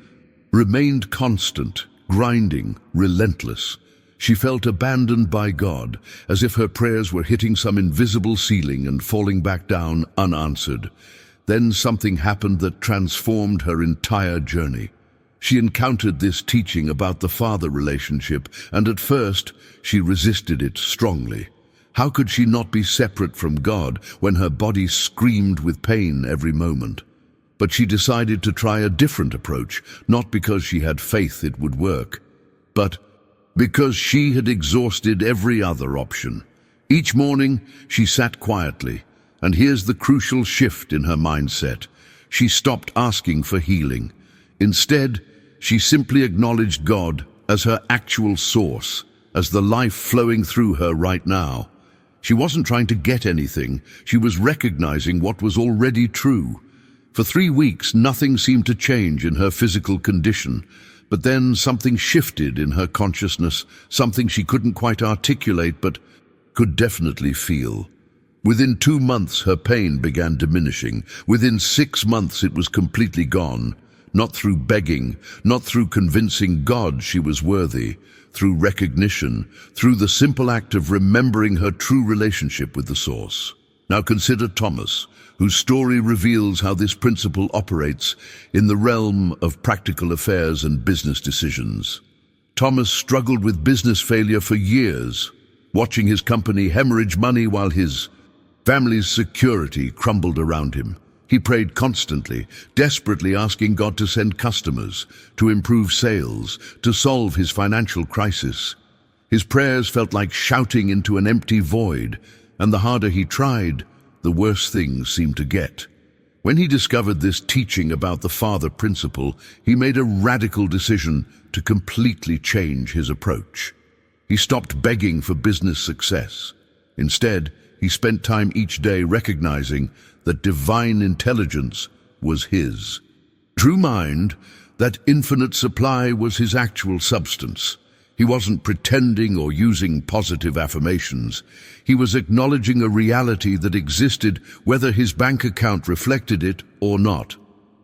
remained constant, grinding, relentless. She felt abandoned by God, as if her prayers were hitting some invisible ceiling and falling back down unanswered. Then something happened that transformed her entire journey. She encountered this teaching about the father relationship, and at first she resisted it strongly. How could she not be separate from God when her body screamed with pain every moment? But she decided to try a different approach, not because she had faith it would work, but because she had exhausted every other option. Each morning, she sat quietly, and here's the crucial shift in her mindset. She stopped asking for healing. Instead, she simply acknowledged God as her actual source, as the life flowing through her right now. She wasn't trying to get anything, she was recognizing what was already true. For 3 weeks, nothing seemed to change in her physical condition, but then something shifted in her consciousness, something she couldn't quite articulate but could definitely feel. Within 2 months, her pain began diminishing. Within 6 months, it was completely gone. Not through begging, not through convincing God she was worthy, through recognition, through the simple act of remembering her true relationship with the Source. Now consider Thomas, whose story reveals how this principle operates in the realm of practical affairs and business decisions. Thomas struggled with business failure for years, watching his company hemorrhage money while his family's security crumbled around him. He prayed constantly, desperately asking God to send customers, to improve sales, to solve his financial crisis. His prayers felt like shouting into an empty void, and the harder he tried, the worse things seemed to get. When he discovered this teaching about the Father principle, he made a radical decision to completely change his approach. He stopped begging for business success. Instead, he spent time each day recognizing that divine intelligence was his. True mind, that infinite supply was his actual substance. He wasn't pretending or using positive affirmations. He was acknowledging a reality that existed whether his bank account reflected it or not.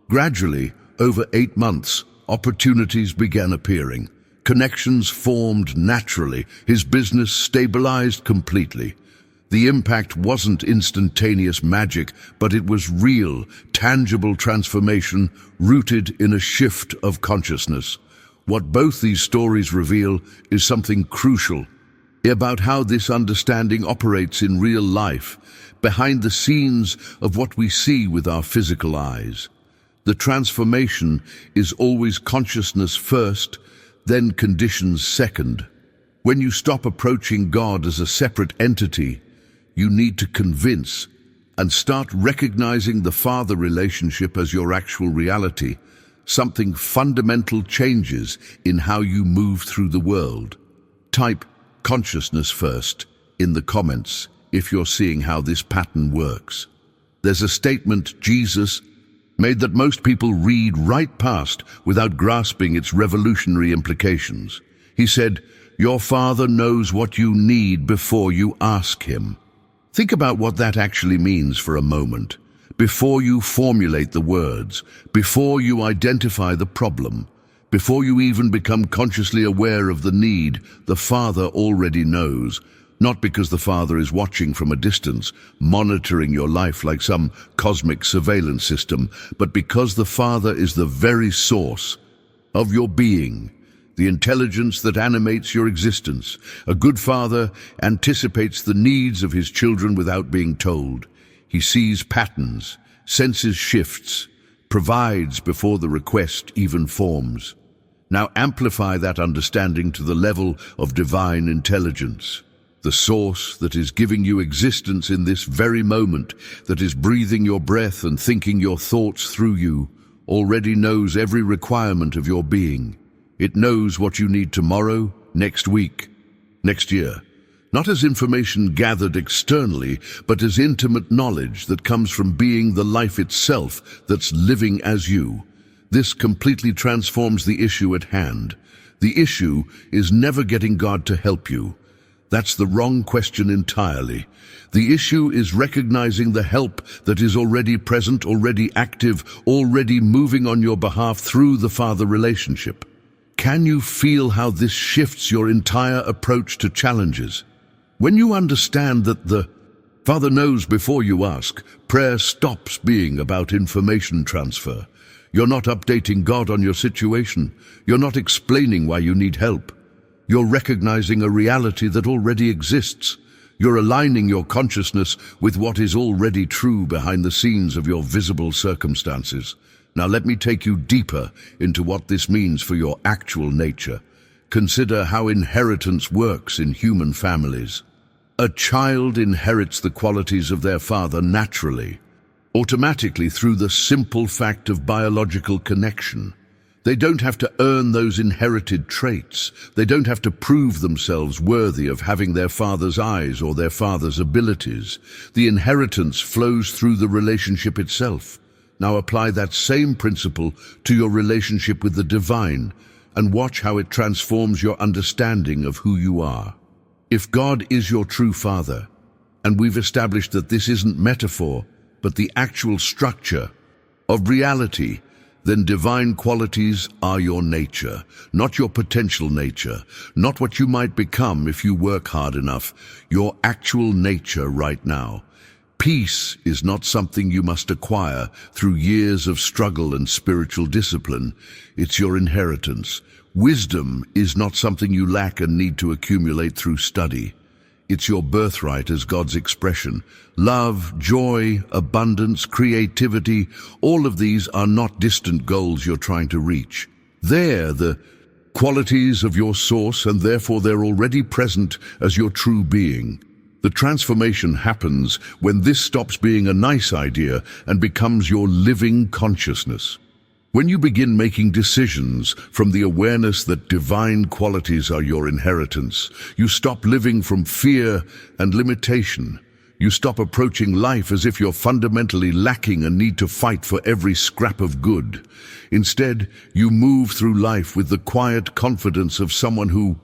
Gradually, over 8 months, opportunities began appearing. Connections formed naturally. His business stabilized completely. The impact wasn't instantaneous magic, but it was real, tangible transformation rooted in a shift of consciousness. What both these stories reveal is something crucial about how this understanding operates in real life, behind the scenes of what we see with our physical eyes. The transformation is always consciousness first, then conditions second. When you stop approaching God as a separate entity, you need to convince and start recognizing the Father relationship as your actual reality. Something fundamental changes in how you move through the world. Type consciousness first in the comments if you're seeing how this pattern works. There's a statement Jesus made that most people read right past without grasping its revolutionary implications. He said, "Your Father knows what you need before you ask Him." Think about what that actually means for a moment. Before you formulate the words, before you identify the problem, before you even become consciously aware of the need, the Father already knows. Not because the Father is watching from a distance, monitoring your life like some cosmic surveillance system, but because the Father is the very source of your being, the intelligence that animates your existence. A good father anticipates the needs of his children without being told. He sees patterns, senses shifts, provides before the request even forms. Now amplify that understanding to the level of divine intelligence, the source that is giving you existence in this very moment, that is breathing your breath and thinking your thoughts through you. already knows every requirement of your being. It knows what you need tomorrow, next week, next year. Not as information gathered externally, but as intimate knowledge that comes from being the life itself that's living as you. This completely transforms the issue at hand. The issue is never getting God to help you. That's the wrong question entirely. The issue is recognizing the help that is already present, already active, already moving on your behalf through the Father relationship. Can you feel how this shifts your entire approach to challenges? When you understand that the Father knows before you ask, prayer stops being about information transfer. You're not updating God on your situation. You're not explaining why you need help. You're recognizing a reality that already exists. You're aligning your consciousness with what is already true behind the scenes of your visible circumstances. Now let me take you deeper into what this means for your actual nature. Consider how inheritance works in human families. A child inherits the qualities of their father naturally, automatically through the simple fact of biological connection. They don't have to earn those inherited traits. They don't have to prove themselves worthy of having their father's eyes or their father's abilities. The inheritance flows through the relationship itself. Now apply that same principle to your relationship with the divine and watch how it transforms your understanding of who you are. If God is your true Father, and we've established that this isn't metaphor, but the actual structure of reality, then divine qualities are your nature, not your potential nature, not what you might become if you work hard enough, your actual nature right now. Peace is not something you must acquire through years of struggle and spiritual discipline. It's your inheritance. Wisdom is not something you lack and need to accumulate through study. It's your birthright as God's expression. Love, joy, abundance, creativity, all of these are not distant goals you're trying to reach. They're the qualities of your source, and therefore they're already present as your true being. The transformation happens when this stops being a nice idea and becomes your living consciousness. When you begin making decisions from the awareness that divine qualities are your inheritance, you stop living from fear and limitation. You stop approaching life as if you're fundamentally lacking and need to fight for every scrap of good. Instead, you move through life with the quiet confidence of someone who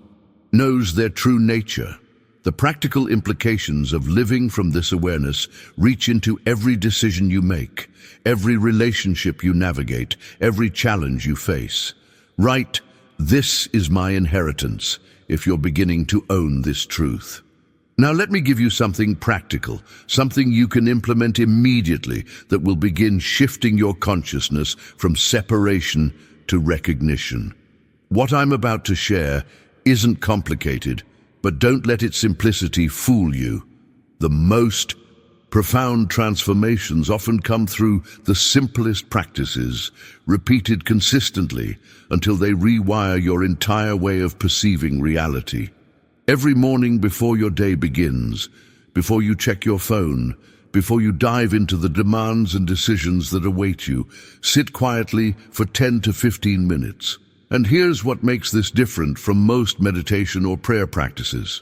knows their true nature. The practical implications of living from this awareness reach into every decision you make, every relationship you navigate, every challenge you face. Write, "This is my inheritance," if you're beginning to own this truth. Now let me give you something practical, something you can implement immediately that will begin shifting your consciousness from separation to recognition. What I'm about to share isn't complicated, but don't let its simplicity fool you. The most profound transformations often come through the simplest practices, repeated consistently until they rewire your entire way of perceiving reality. Every morning before your day begins, before you check your phone, before you dive into the demands and decisions that await you, sit quietly for 10 to 15 minutes. And here's what makes this different from most meditation or prayer practices.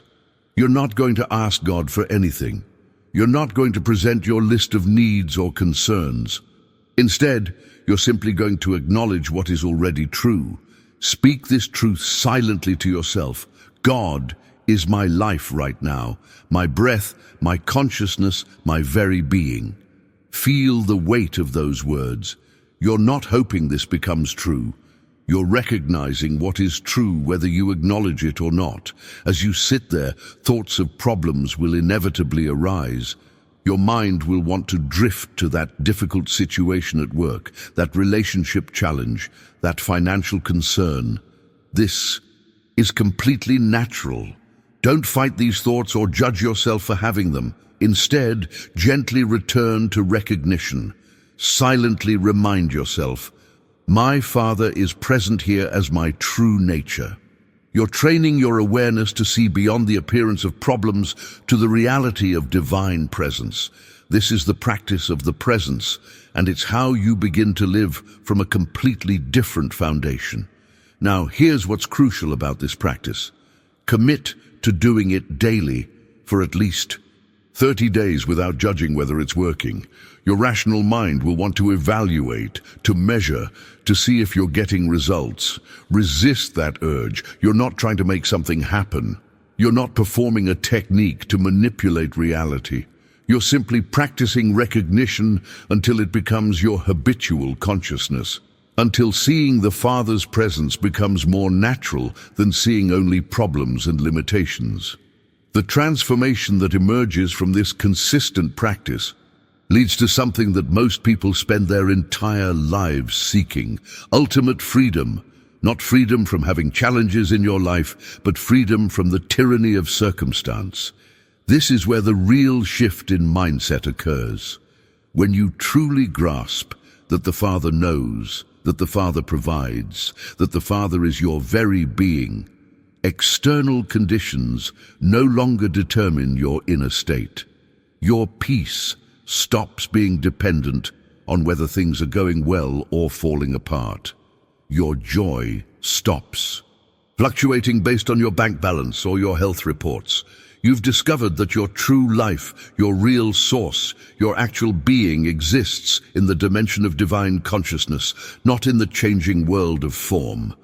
You're not going to ask God for anything. You're not going to present your list of needs or concerns. Instead, you're simply going to acknowledge what is already true. Speak this truth silently to yourself. God is my life right now, my breath, my consciousness, my very being. Feel the weight of those words. You're not hoping this becomes true. You're recognizing what is true whether you acknowledge it or not. As you sit there, thoughts of problems will inevitably arise. Your mind will want to drift to that difficult situation at work, that relationship challenge, that financial concern. This is completely natural. Don't fight these thoughts or judge yourself for having them. Instead, gently return to recognition. Silently remind yourself, my Father is present here as my true nature. You're training your awareness to see beyond the appearance of problems to the reality of divine presence. This is the practice of the presence, and it's how you begin to live from a completely different foundation. Now, here's what's crucial about this practice. Commit to doing it daily for at least 30 days without judging whether it's working. Your rational mind will want to evaluate, to measure, to see if you're getting results. Resist that urge. You're not trying to make something happen. You're not performing a technique to manipulate reality. You're simply practicing recognition until it becomes your habitual consciousness, until seeing the Father's presence becomes more natural than seeing only problems and limitations. The transformation that emerges from this consistent practice leads to something that most people spend their entire lives seeking: ultimate freedom. Not freedom from having challenges in your life, but freedom from the tyranny of circumstance. This is where the real shift in mindset occurs. When you truly grasp that the Father knows, that the Father provides, that the Father is your very being, external conditions no longer determine your inner state. Your peace stops being dependent on whether things are going well or falling apart. Your joy stops fluctuating based on your bank balance or your health reports. You've discovered that your true life, your real source, your actual being exists in the dimension of divine consciousness, not in the changing world of form.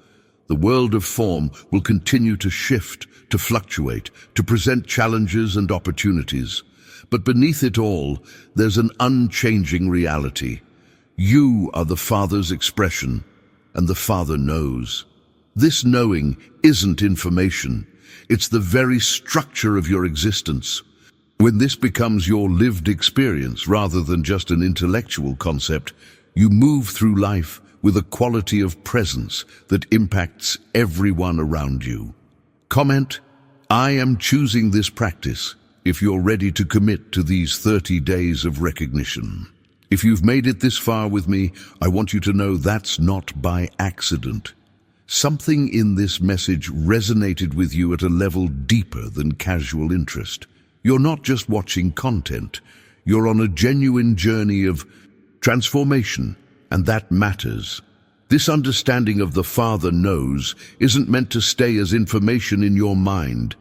The world of form will continue to shift, to fluctuate, to present challenges and opportunities. But beneath it all, there's an unchanging reality. You are the Father's expression, and the Father knows. This knowing isn't information. It's the very structure of your existence. When this becomes your lived experience rather than just an intellectual concept, you move through life with a quality of presence that impacts everyone around you. Comment, "I am choosing this practice," if you're ready to commit to these 30 days of recognition. If you've made it this far with me, I want you to know that's not by accident. Something in this message resonated with you at a level deeper than casual interest. You're not just watching content. You're on a genuine journey of transformation, and that matters. This understanding of the Father knows isn't meant to stay as information in your mind.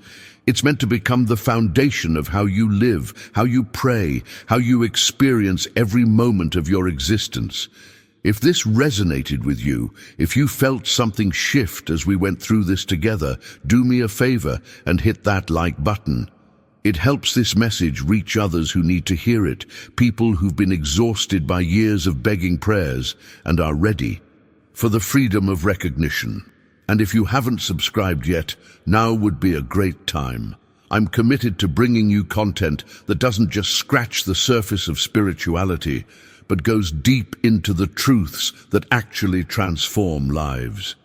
It's meant to become the foundation of how you live, how you pray, how you experience every moment of your existence. If this resonated with you, if you felt something shift as we went through this together, do me a favor and hit that like button. It helps this message reach others who need to hear it, people who've been exhausted by years of begging prayers and are ready for the freedom of recognition. And if you haven't subscribed yet, now would be a great time. I'm committed to bringing you content that doesn't just scratch the surface of spirituality, but goes deep into the truths that actually transform lives.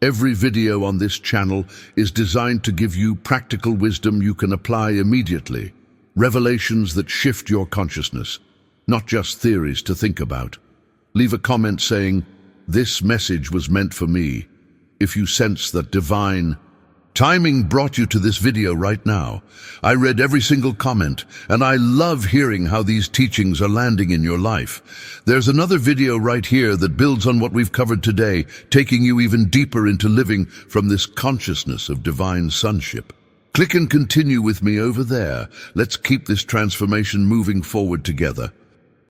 Every video on this channel is designed to give you practical wisdom you can apply immediately, revelations that shift your consciousness, not just theories to think about. Leave a comment saying, "This message was meant for me," if you sense that divine timing brought you to this video right now. I read every single comment, and I love hearing how these teachings are landing in your life. There's another video right here that builds on what we've covered today, taking you even deeper into living from this consciousness of divine sonship. Click and continue with me over there. Let's keep this transformation moving forward together.